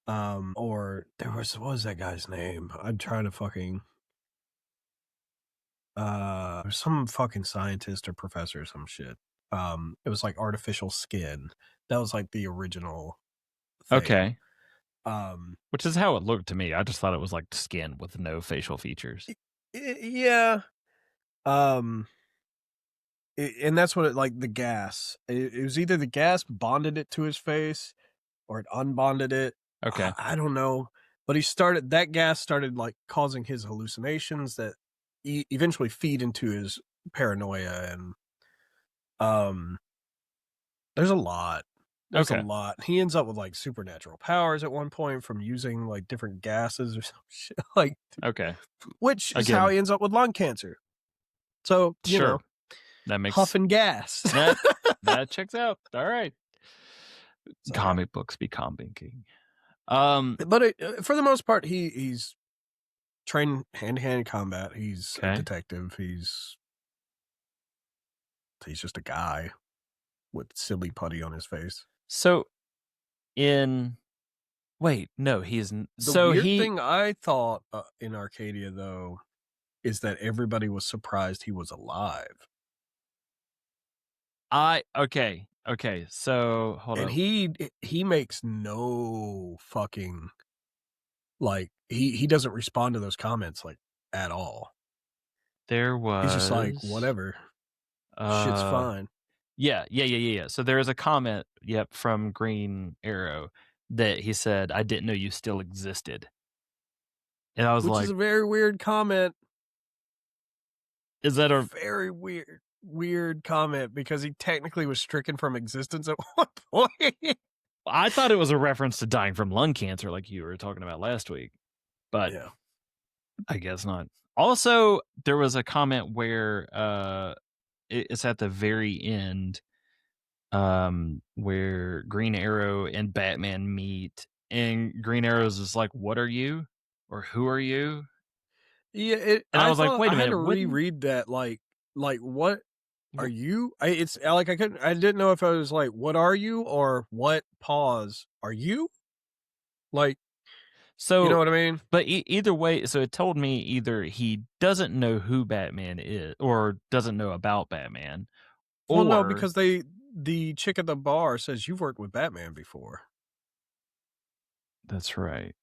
or there was, what was that guy's name? I'm trying to fucking, some fucking scientist or professor or some shit. It was like artificial skin. That was like the original thing. Okay. Which is how it looked to me. I just thought it was like skin with no facial features. Yeah. And that's what like the gas. It was either the gas bonded it to his face or it unbonded it. Okay. I don't know. But that gas started like causing his hallucinations that eventually feed into his paranoia, and there's a lot. There's a lot. He ends up with like supernatural powers at one point from using like different gases or some shit. Like, which is how he ends up with lung cancer. So, you know, that makes huffing gas. that checks out. All right. So, comic books be comicking. But for the most part, he's trained hand-to-hand combat. He's a detective. He's just a guy with silly putty on his face. So, wait, no, he's the weird thing I thought in Arcadia though is that everybody was surprised he was alive. Okay. So hold on. And he makes no fucking like he doesn't respond to those comments like at all. He's just like whatever. Shit's fine. Yeah. So there is a comment, from Green Arrow that he said, "I didn't know you still existed." And I was Which is a very weird comment. Is that a very weird comment because he technically was stricken from existence at one point? I thought it was a reference to dying from lung cancer like you were talking about last week. But I guess not. Also, there was a comment where it's at the very end where Green Arrow and Batman meet, and Green Arrow's is like, "What are you?" or "Who are you?" Yeah, and I was like, "Wait a minute." I had to reread that. Like what are you? I didn't know if I was like, "What are you?" or "What pause are you?" Like, so you know what I mean? But either way, so it told me either he doesn't know who Batman is, or doesn't know about Batman. Well, no, because the chick at the bar says you've worked with Batman before. That's right.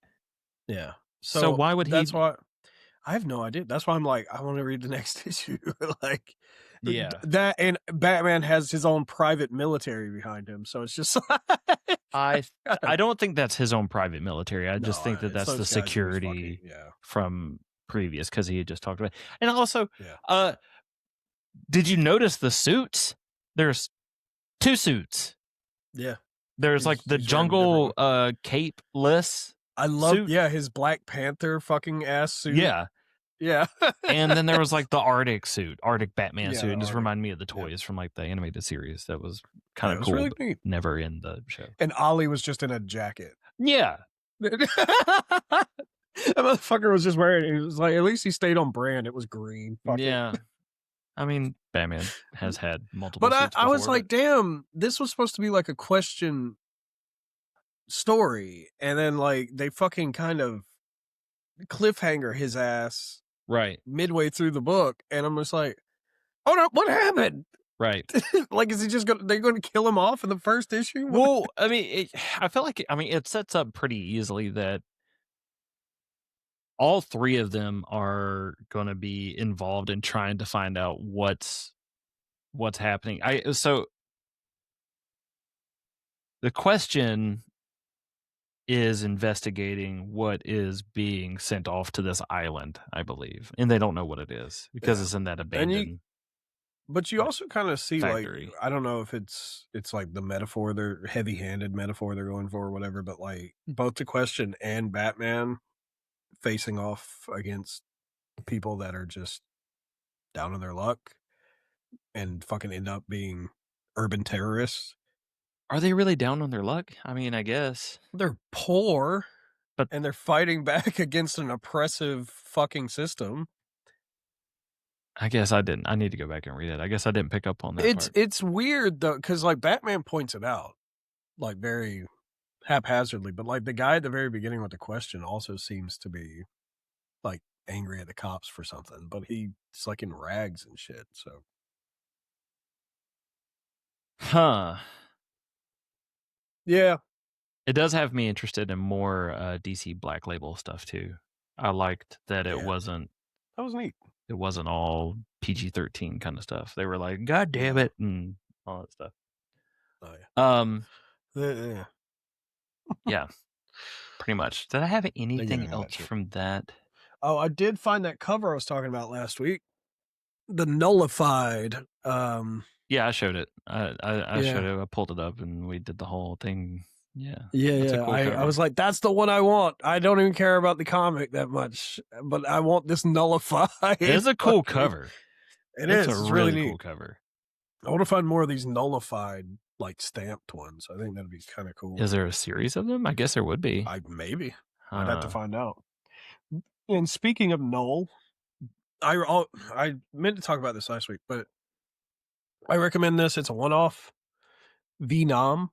Yeah. So why would he? That's why I have no idea. That's why I'm like, I want to read the next issue. Like, that, and Batman has his own private military behind him, so it's just I don't think that's his own private military. I just think that's the security from previous, because he had just talked about it. And also, did you notice the suits? There's 2 suits. Yeah. There's like the jungle cape-less. I love his Black Panther fucking ass suit. Yeah. And then there was like the Arctic Batman suit. And just reminded me of the toys from like the animated series. That was kind of cool. Really neat. Never in the show. And Ollie was just in a jacket. Yeah. That motherfucker was just wearing it. It was like, at least he stayed on brand. It was green. Yeah. I mean, Batman has had multiple suits before, I was like, damn, this was supposed to be like a question story. And then like they fucking kind of cliffhanger his ass midway through the book. And I'm just like, oh no, what happened? Right. Like, is he just they're going to kill him off in the first issue? Well, I mean, I feel like, it sets up pretty easily that all 3 of them are going to be involved in trying to find out what's happening. So the question is investigating what is being sent off to this island, I believe, and they don't know what it is because it's in that abandoned. But you also kind of see factory. Like, I don't know if it's like the metaphor, they're heavy-handed metaphor they're going for or whatever, but like both the Question and Batman facing off against people that are just down on their luck and fucking end up being urban terrorists. Are they really down on their luck? I mean, I guess they're poor, and they're fighting back against an oppressive fucking system. I guess I didn't. I need to go back and read it. I guess I didn't pick up on that. It's weird though, because like Batman points it out, like very haphazardly, but like the guy at the very beginning with the Question also seems to be like angry at the cops for something, but he's like in rags and shit. So, yeah, it does have me interested in more DC Black Label stuff too. I liked that it wasn't. That was neat. It wasn't all PG-13 kind of stuff. They were like, "God damn it," and all that stuff. Oh yeah. Yeah, pretty much. Did I have anything else from that? Oh, I did find that cover I was talking about last week. The Nullified Yeah, I showed it. I showed it. I pulled it up and we did the whole thing. Yeah. That's a cool cover. I was like, that's the one I want. I don't even care about the comic that much, but I want this nullified. It's a cool cover. It's a really cool cover. I want to find more of these nullified, like stamped ones. I think that'd be kind of cool. Is there a series of them? I guess there would be. Maybe. I'd have to find out. And speaking of null, I meant to talk about this last week, but I recommend this. It's a one-off. Venom.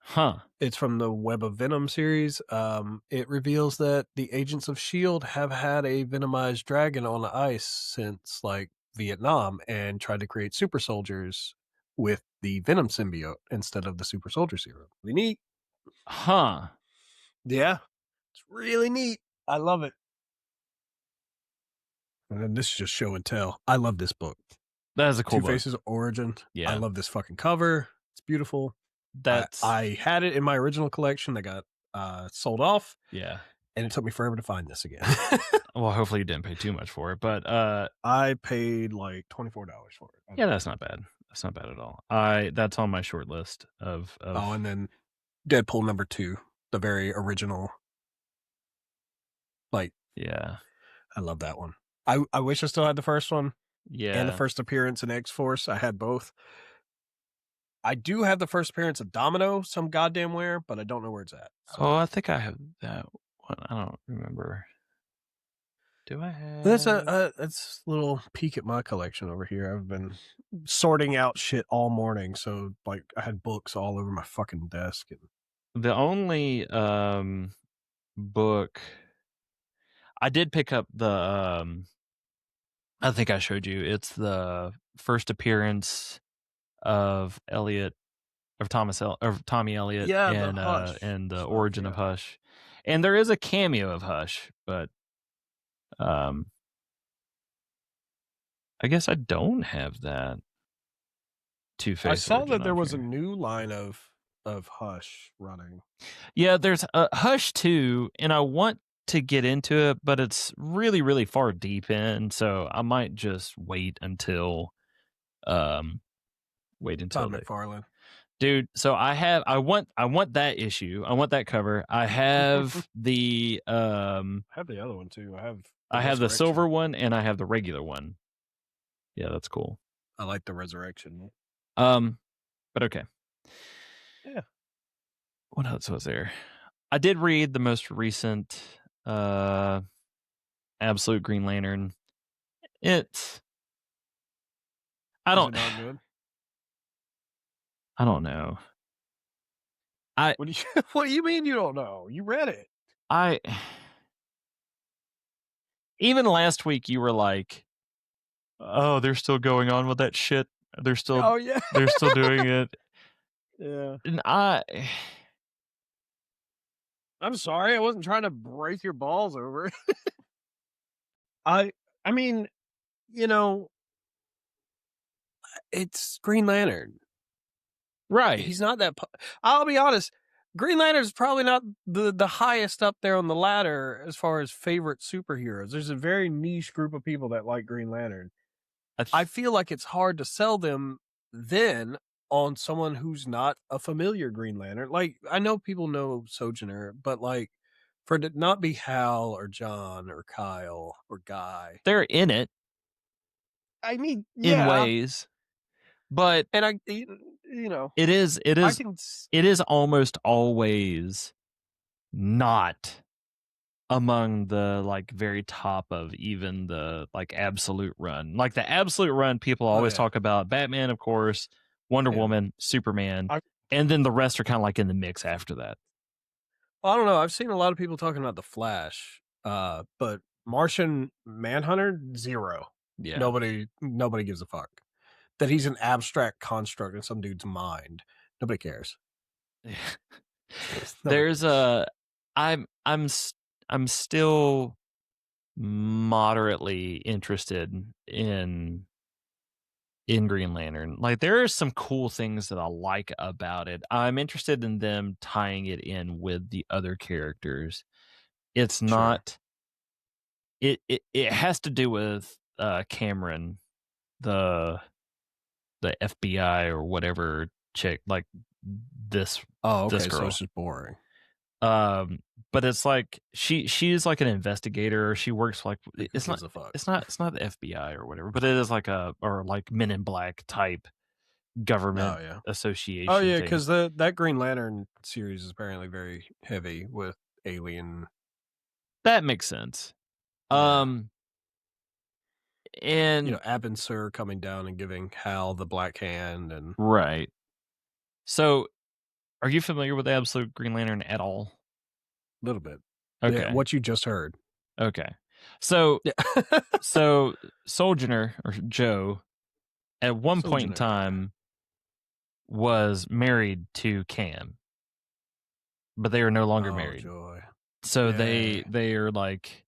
Huh. It's from the Web of Venom series. It reveals that the agents of S.H.I.E.L.D. have had a venomized dragon on the ice since, like, Vietnam and tried to create super soldiers with the Venom symbiote instead of the super soldier serum. Really neat. Huh. Yeah. It's really neat. I love it. And then this is just show and tell. I love this book. That is a cool book. Two-Face's Origin. Yeah. I love this fucking cover. It's beautiful. I had it in my original collection that got sold off. Yeah. And it took me forever to find this again. Well, hopefully you didn't pay too much for it, but I paid like $24 for it. Yeah, that's not bad. That's not bad at all. That's on my short list of Oh, and then Deadpool #2, the very original. Like, yeah. I love that one. I wish I still had the first one. Yeah. And the first appearance in X-Force. I had both. I do have the first appearance of Domino some goddamn where, but I don't know where it's at. So. Oh, I think I have that one. I don't remember. Do I have? That's a little peek at my collection over here. I've been sorting out shit all morning, so like I had books all over my fucking desk. And the only book I did pick up the I think I showed you. It's the first appearance of Tommy Elliott, and the origin of Hush. And there is a cameo of Hush, but I guess I don't have that. Two-Face. I saw that there was a new line of Hush running. Yeah, there's a Hush 2, and I want to get into it, but it's really, really far deep in, so I might just wait until Todd McFarlane. Dude, so I want that issue. I want that cover. I have the I have the other one too. I have the silver one and I have the regular one. Yeah, that's cool. I like the Resurrection one. But okay. Yeah. What else was there? I did read the most recent Absolute Green Lantern. It's I don't know. What do you mean you don't know? You read it. Even last week you were like, "Oh, they're still going on with that shit. They're still they're still doing it." Yeah. And I'm sorry. I wasn't trying to break your balls over. I mean, you know, it's Green Lantern. Right. He's not that. I'll be honest. Green Lantern is probably not the highest up there on the ladder as far as favorite superheroes. There's a very niche group of people that like Green Lantern. I feel like it's hard to sell them then on someone who's not a familiar Green Lantern. Like, I know people know Sojourner, but like for it to not be Hal or John or Kyle or Guy. They're in it. I mean, in ways. But and it is almost always not among the like very top of even the like absolute run. Like the absolute run, people always talk about Batman, of course, Wonder Woman, Superman, and then the rest are kind of like in the mix after that. Well, I don't know. I've seen a lot of people talking about the Flash, but Martian Manhunter, zero. Yeah, nobody gives a fuck that he's an abstract construct in some dude's mind. Nobody cares. There's I'm still moderately interested in Green Lantern. Like there are some cool things that I like about it. I'm interested in them tying it in with the other characters. It's not it has to do with Cameron, the the FBI or whatever chick, like this. Oh, okay. This girl. So it's just boring. But it's like she's like an investigator. Or she works like it's not the FBI or whatever, but it is like like Men in Black type government association. Oh yeah, because that Green Lantern series is apparently very heavy with alien. That makes sense. Yeah. And Abin Sur coming down and giving Hal the Black Hand and right. So, are you familiar with the Absolute Green Lantern at all? A little bit. Okay. Yeah, what you just heard. Okay. So, Sojourner or Joe, at one point in time, was married to Cam, but they are no longer married. Joy. So they are like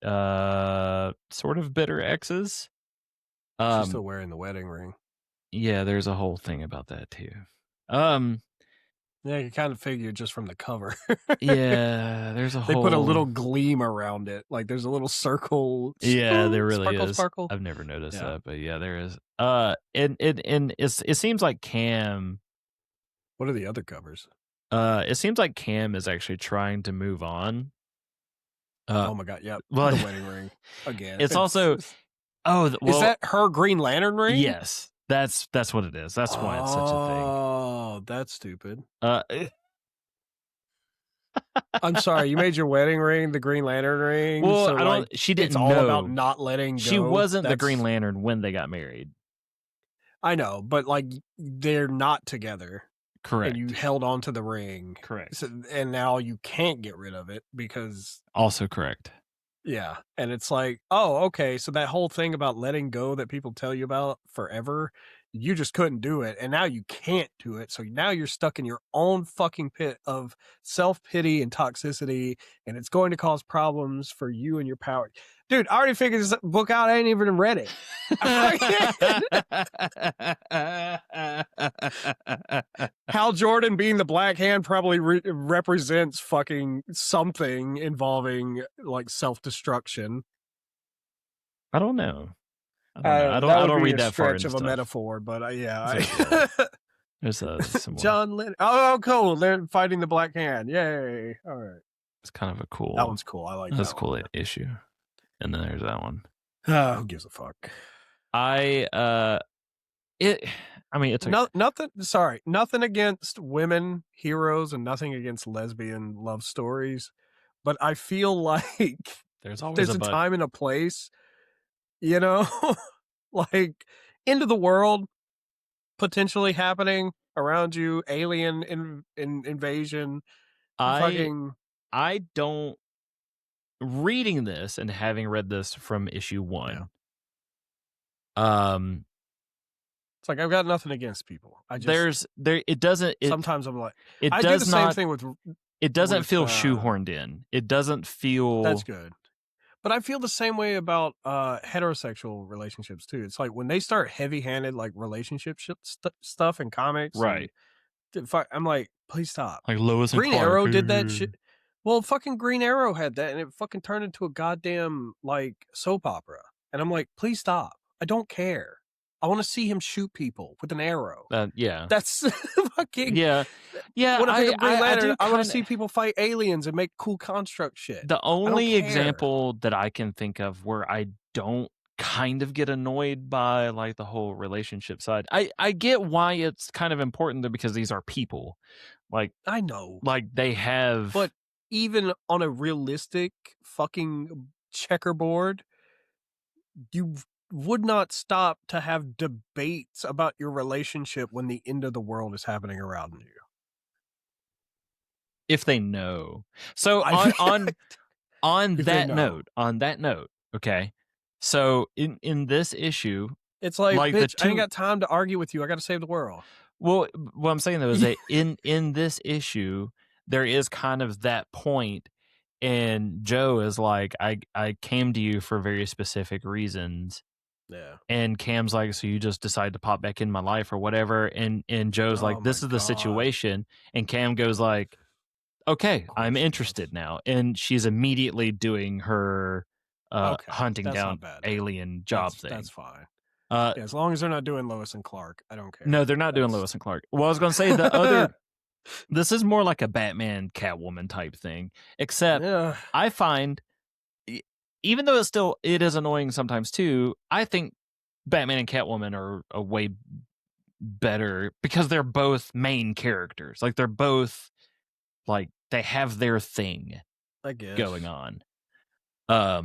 sort of bitter exes. She's still wearing the wedding ring. Yeah, there's a whole thing about that too. Yeah, you kind of figure just from the cover. Yeah, there's a whole. They put a little gleam around it, like there's a little circle. Yeah, there really is. Sparkle. I've never noticed that, but yeah, there is. And it seems like Cam. What are the other covers? It seems like Cam is actually trying to move on. Oh my god! Yep. Well, the wedding ring again. It's also. Is that her Green Lantern ring? Yes, that's what it is. That's why it's such a thing. Oh, that's stupid. I'm sorry, you made your wedding ring the Green Lantern ring. Well, so she didn't it's all about not letting go. She wasn't the Green Lantern when they got married. I know, but like they're not together. Correct. And you held on to the ring. Correct. So, and now you can't get rid of it because... Also correct. Yeah. And it's like, oh, okay. So that whole thing about letting go that people tell you about forever, you just couldn't do it. And now you can't do it. So now you're stuck in your own fucking pit of self-pity and toxicity. And it's going to cause problems for you and your power. Dude, I already figured this book out. I ain't even read it. Hal Jordan being the Black Hand probably represents fucking something involving like self-destruction. I don't know. I don't read that far into of stuff. A metaphor, but yeah. There's some John Lennon. Oh, cool. They're fighting the Black Hand. Yay. All right. It's kind of a cool. That one's cool. I like that. That's a cool issue. And then there's that one. Who gives a fuck? It's nothing. Sorry, nothing against women heroes and nothing against lesbian love stories, but I feel like there's always a time and a place. Like End of the World potentially happening around you, alien invasion. I don't. Reading this and having read this from issue 1, it's like I've got nothing against people. It doesn't. Sometimes I'm like, I do the same thing with. It doesn't feel shoehorned in. It doesn't feel. That's good, but I feel the same way about heterosexual relationships too. It's like when they start heavy-handed like relationship stuff in comics, right? I'm like, please stop. Like Lois and Green Arrow did that shit. Well, fucking Green Arrow had that, and it fucking turned into a goddamn, like, soap opera. And I'm like, please stop. I don't care. I want to see him shoot people with an arrow. Yeah. That's fucking... Yeah. When I pick up Green Lantern, I want to see people fight aliens and make cool construct shit. The only example that I can think of where I don't kind of get annoyed by, like, the whole relationship side. I get why it's kind of important, though, because these are people. Like... I know. Like, they have... But... even on a realistic fucking checkerboard, you would not stop to have debates about your relationship when the end of the world is happening around you. If they know. So on that note, okay. So in this issue, it's like bitch, I ain't got time to argue with you. I got to save the world. Well, what I'm saying though is that in this issue, there is kind of that point, and Joe is like, I came to you for very specific reasons. Yeah. And Cam's like, so you just decide to pop back in my life or whatever. And Joe's like, this is the situation. And Cam goes like, okay, I'm interested now. And she's immediately doing her hunting down alien job thing. That's fine. As long as they're not doing Lois and Clark, I don't care. No, they're not doing Lois and Clark. Well, I was going to say the other. This is more like a Batman Catwoman type thing, except I find, even though it is annoying sometimes too, I think Batman and Catwoman are a way better because they're both main characters. Like they're both like they have their thing, I guess, going on. I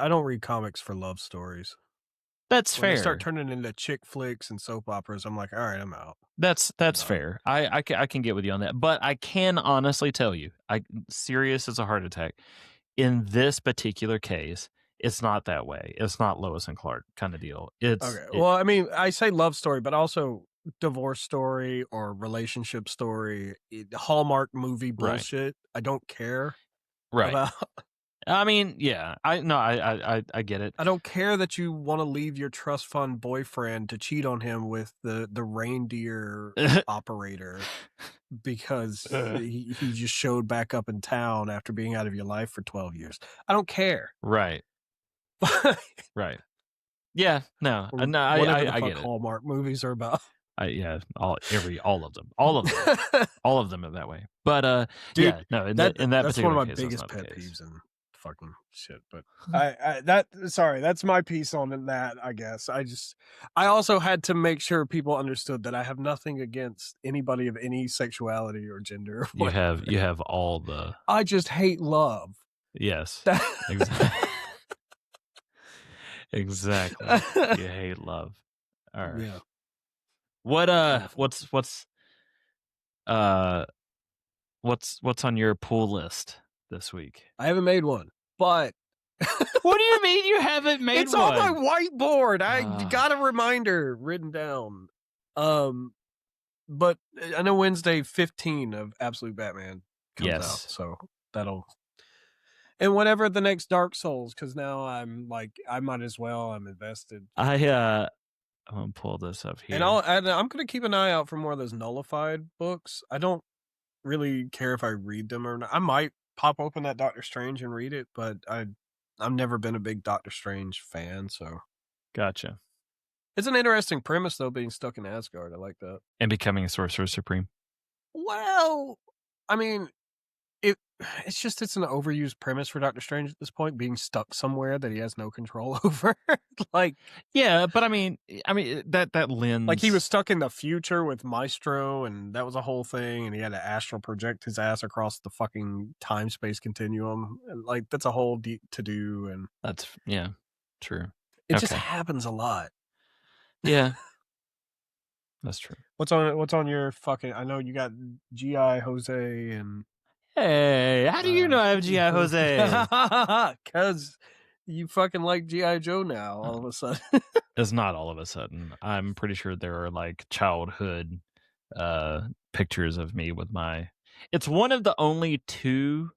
don't read comics for love stories. That's when fair. They start turning into chick flicks and soap operas. I'm like, all right, I'm out. That's fair. I can get with you on that, but I can honestly tell you, serious as a heart attack. In this particular case, it's not that way. It's not Lois and Clark kind of deal. Well, I mean, I say love story, but also divorce story or relationship story, Hallmark movie bullshit. Right. I don't care. Right. About. I mean, yeah, I get it. I don't care that you want to leave your trust fund boyfriend to cheat on him with the reindeer operator because he just showed back up in town after being out of your life for 12 years. I don't care. Right. Right. Yeah. No. I get it. Hallmark movies are about. All of them, all of them are that way. But dude, yeah, no. In that that's particular one of my case, biggest pet peeves and fucking shit. But that's my piece on that. I guess I also had to make sure people understood that I have nothing against anybody of any sexuality or gender. Or you have all the. I just hate love. Yes. Exactly. Exactly. You hate love. All right. Yeah. What's on your pool list this week? I haven't made one, but what do you mean you haven't made it's one? It's on my whiteboard. I got a reminder written down. But I know Wednesday 15 of Absolute Batman comes out, so that'll. And whatever the next Dark Souls, because now I'm like, I might as well. I'm invested. I'm gonna pull this up here, and I'm gonna keep an eye out for more of those nullified books. I don't really care if I read them or not. I might pop open that Doctor Strange and read it, but I've never been a big Doctor Strange fan. So, gotcha. It's an interesting premise, though, being stuck in Asgard. I like that, and becoming a Sorcerer Supreme. Well, I mean, it's an overused premise for Doctor Strange at this point, being stuck somewhere that he has no control over. Like, yeah, but I mean that lens, like he was stuck in the future with Maestro, and that was a whole thing, and he had to astral project his ass across the fucking time space continuum. And like that's a whole to do, and that's true. It just happens a lot. Yeah. That's true. What's on your fucking? I know you got G.I. Jose and. Hey, how do you know I have G.I. Jose? Because you fucking like G.I. Joe now, all of a sudden. It's not all of a sudden. I'm pretty sure there are like childhood pictures of me with my. It's one of the only two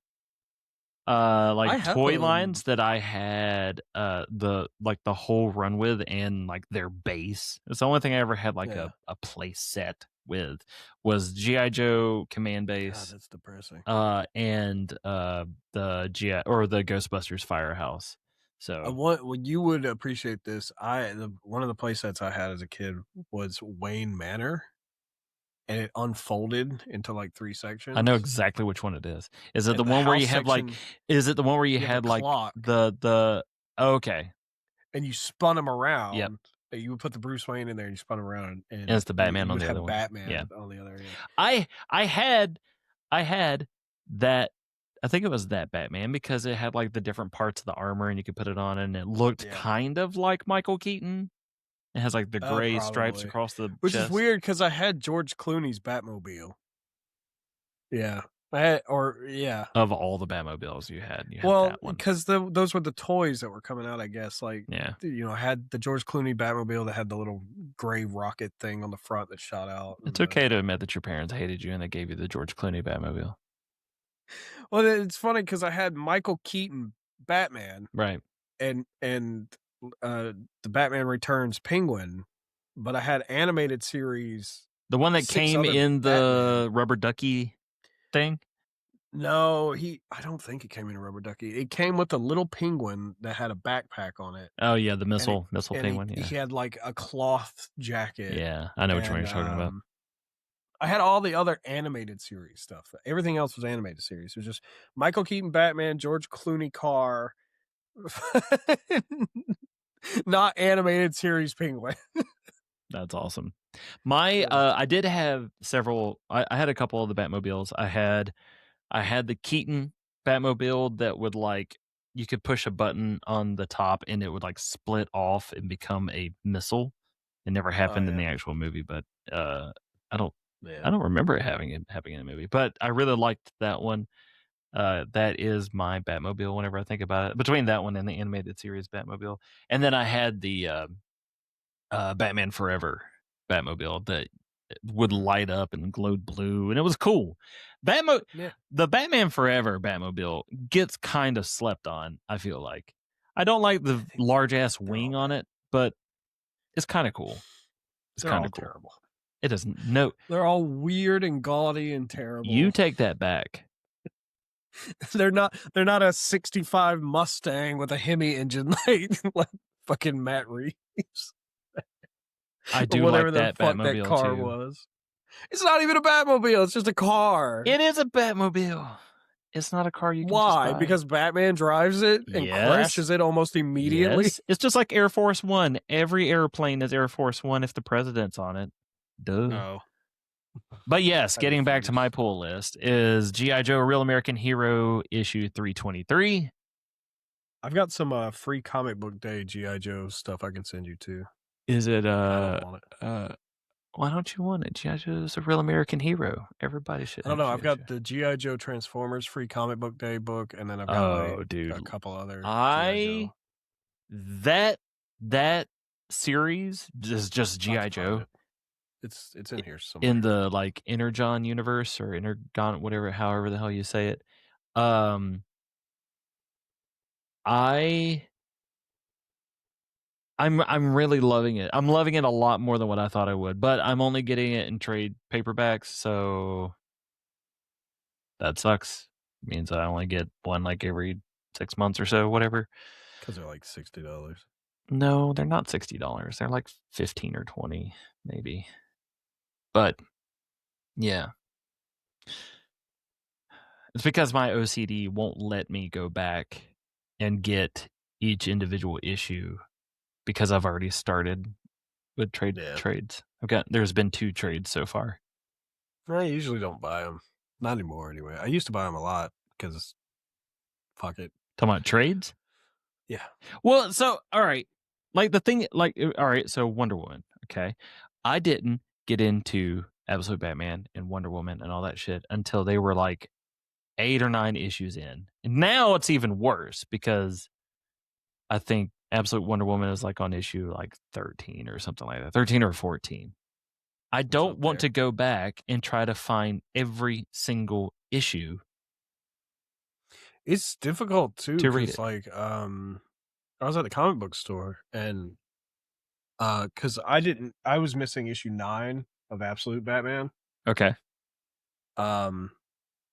toy lines that I had the whole run with and like their base. It's the only thing I ever had like a play set with was G.I. Joe Command Base. God, that's depressing. And the G.I. or the Ghostbusters Firehouse. So you would appreciate this. One of the play sets I had as a kid was Wayne Manor. And it unfolded into like 3 sections. I know exactly which one it is. Is it the one where you have like? Is it the one where you had like the? Okay. And you spun them around. Yep. You would put the Bruce Wayne in there, and you spun around, and it's the Batman on the other one. Batman on the other end. I had that. I think it was that Batman because it had like the different parts of the armor, and you could put it on, and it looked kind of like Michael Keaton. It has like the gray stripes across the Which chest. Is weird because I had George Clooney's Batmobile. Yeah. Of all the Batmobiles you had that one. Because those were the toys that were coming out, I guess. Like, I had the George Clooney Batmobile that had the little gray rocket thing on the front that shot out. It's okay to admit that your parents hated you and they gave you the George Clooney Batmobile. Well, it's funny because I had Michael Keaton Batman. Right. And the Batman Returns Penguin, but I had animated series. The one that came in the rubber ducky thing? No, I don't think it came in a rubber ducky. It came with a little penguin that had a backpack on it. Oh yeah, the missile penguin. Yeah, he had like a cloth jacket. Yeah, I know which one you're talking about. I had all the other animated series stuff. Everything else was animated series. It was just Michael Keaton Batman, George Clooney car, not animated series Penguin. That's awesome. I did have several. I had a couple of the Batmobiles. I had the Keaton Batmobile that would like you could push a button on the top and it would like split off and become a missile. It never happened in the actual movie, but I don't remember it happening in the movie. But I really liked that one. That is my Batmobile whenever I think about it. Between that one and the animated series Batmobile, and then I had the Batman Forever Batmobile that would light up and glowed blue, and it was cool. The Batman Forever Batmobile gets kind of slept on. I feel like I don't like the large ass wing on it, but it's kind of cool. It's kind of cool. Terrible. It doesn't. No, they're all weird and gaudy and terrible. You take that back. They're not a 65 Mustang with a Hemi engine like fucking Matt Reeves. I do like that Batmobile that car too. Was. It's not even a Batmobile. It's just a car. It is a Batmobile. It's not a car you can Why? just buy. Because Batman drives it and crashes it almost immediately? Yes. It's just like Air Force One. Every airplane is Air Force One if the president's on it. Duh. No. But yes, getting back to my pull list is G.I. Joe Real American Hero issue 323. I've got some free comic book day G.I. Joe stuff I can send you too. Is it I don't want it. Why don't you want it? G.I. Joe is a real American hero. Everybody should. I don't know. I've got the G.I. Joe Transformers free comic book day book, and then I've got a couple other. That series is just G.I. Joe. It's in here somewhere. In the like Energon universe or Energon, whatever, however the hell you say it. I'm really loving it. I'm loving it a lot more than what I thought I would, but I'm only getting it in trade paperbacks, so that sucks. It means I only get one like every 6 months or so, whatever. Because they're like $60. No, they're not $60. They're like 15 or 20, maybe. But yeah. It's because my OCD won't let me go back and get each individual issue because I've already started with trades. There's been 2 trades so far. I usually don't buy them. Not anymore anyway. I used to buy them a lot because fuck it. Talking about trades? Yeah. Well, so, all right. Like the thing, like, all right. So Wonder Woman. Okay. I didn't get into Absolute Batman and Wonder Woman and all that shit until they were like 8 or 9 issues in. And now it's even worse because I think Absolute Wonder Woman is like on issue like 13 or something like that. 13 or 14. I don't want to go back and try to find every single issue. It's difficult too to read it. Like I was at the comic book store and because I was missing issue 9 of Absolute Batman. Okay. And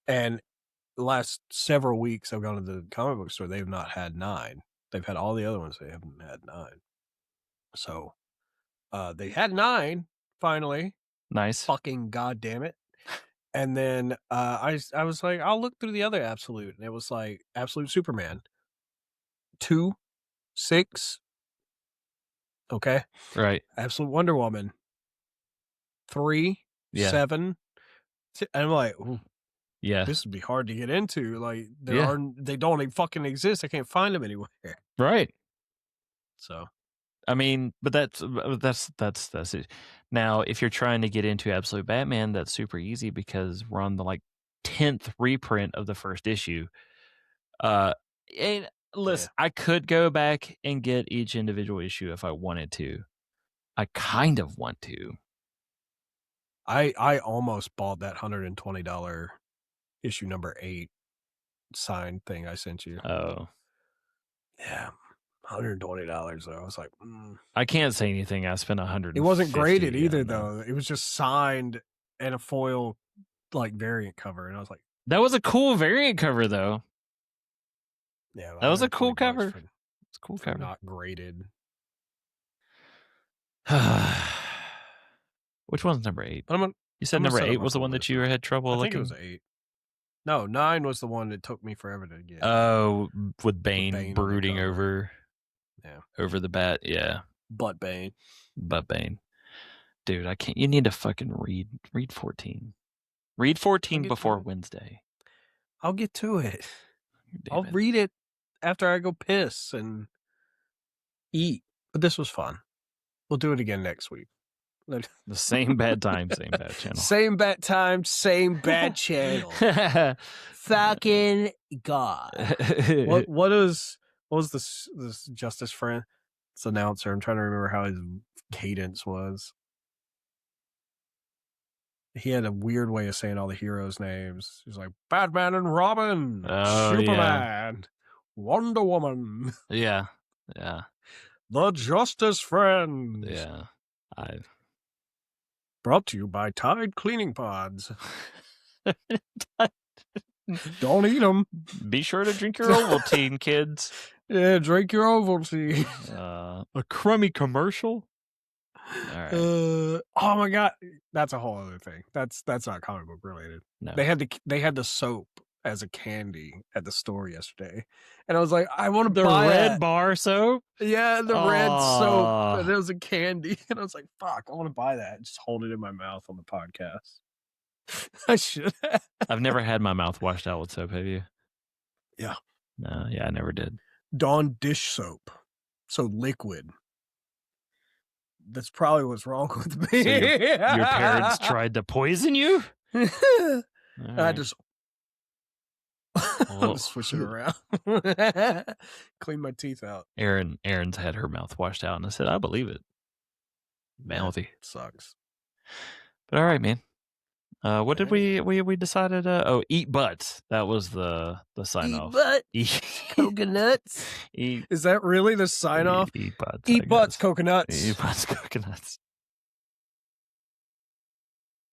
the last several weeks I've gone to the comic book store, they have not had 9. They've had all the other ones, they haven't had 9. So they had 9 finally. Nice. Fucking goddamn it. And then I was like, I'll look through the other Absolute, and it was like Absolute Superman 2, 6. Okay. Right. Absolute Wonder Woman 3, 7. And I'm like, ooh, yeah, this would be hard to get into. Like they don't even fucking exist. I can't find them anywhere. Right. So, I mean, but that's it. Now, if you're trying to get into Absolute Batman, that's super easy because we're on the like 10th reprint of the first issue. And listen, I could go back and get each individual issue if I wanted to. I kind of want to. I almost bought that $120 issue number 8 signed thing I sent you. Oh, yeah. $120 though. I was like, I can't say anything. I spent $100. It wasn't graded either though. It was just signed and a foil like variant cover, and I was like, That was a cool variant cover, though. Yeah, that was a cool cover. It's a cool cover. Not graded. Which one's number 8? You said number 8 was the one that you had trouble looking? I think it was 8. No, 9 was the one that took me forever to get. Oh, with Bane brooding over the bat. Yeah. Butt Bane. Dude, I can't. You need to fucking read 14. Read 14 before Wednesday. I'll get to it. I'll read it after I go piss and eat. But this was fun. We'll do it again next week. The same bad time, same bad channel. Same bad time, same bad channel. Fucking God. What was this Justice Friend? This announcer. I'm trying to remember how his cadence was. He had a weird way of saying all the heroes' names. He was like Batman and Robin, Superman, Wonder Woman. Yeah. The Justice Friend. Yeah. Brought to you by Tide Cleaning Pods. Don't eat them. Be sure to drink your Ovaltine, kids. Yeah, drink your Ovaltine. A crummy commercial? All right. Oh my God, that's a whole other thing. That's not comic book related. No. They had the soap as a candy at the store yesterday, and I was like, I want to the buy red that. Bar soap. Yeah, the red soap, and it was a candy, and I was like, fuck, I want to buy that. Just hold it in my mouth on the podcast. I should have. I've never had my mouth washed out with soap. Have you? Yeah. No. Yeah, I never did. Dawn dish soap, so liquid. That's probably what's wrong with me. So your parents tried to poison you? I just switch it around. Clean my teeth out. Erin's had her mouth washed out, and I said, I believe it. Mouthy. Sucks. But all right, man. What did we decided? Eat butts. That was the sign off. Coconuts. Is that really the sign off? Eat butts. Eat butts, coconuts. Eat butts, coconuts.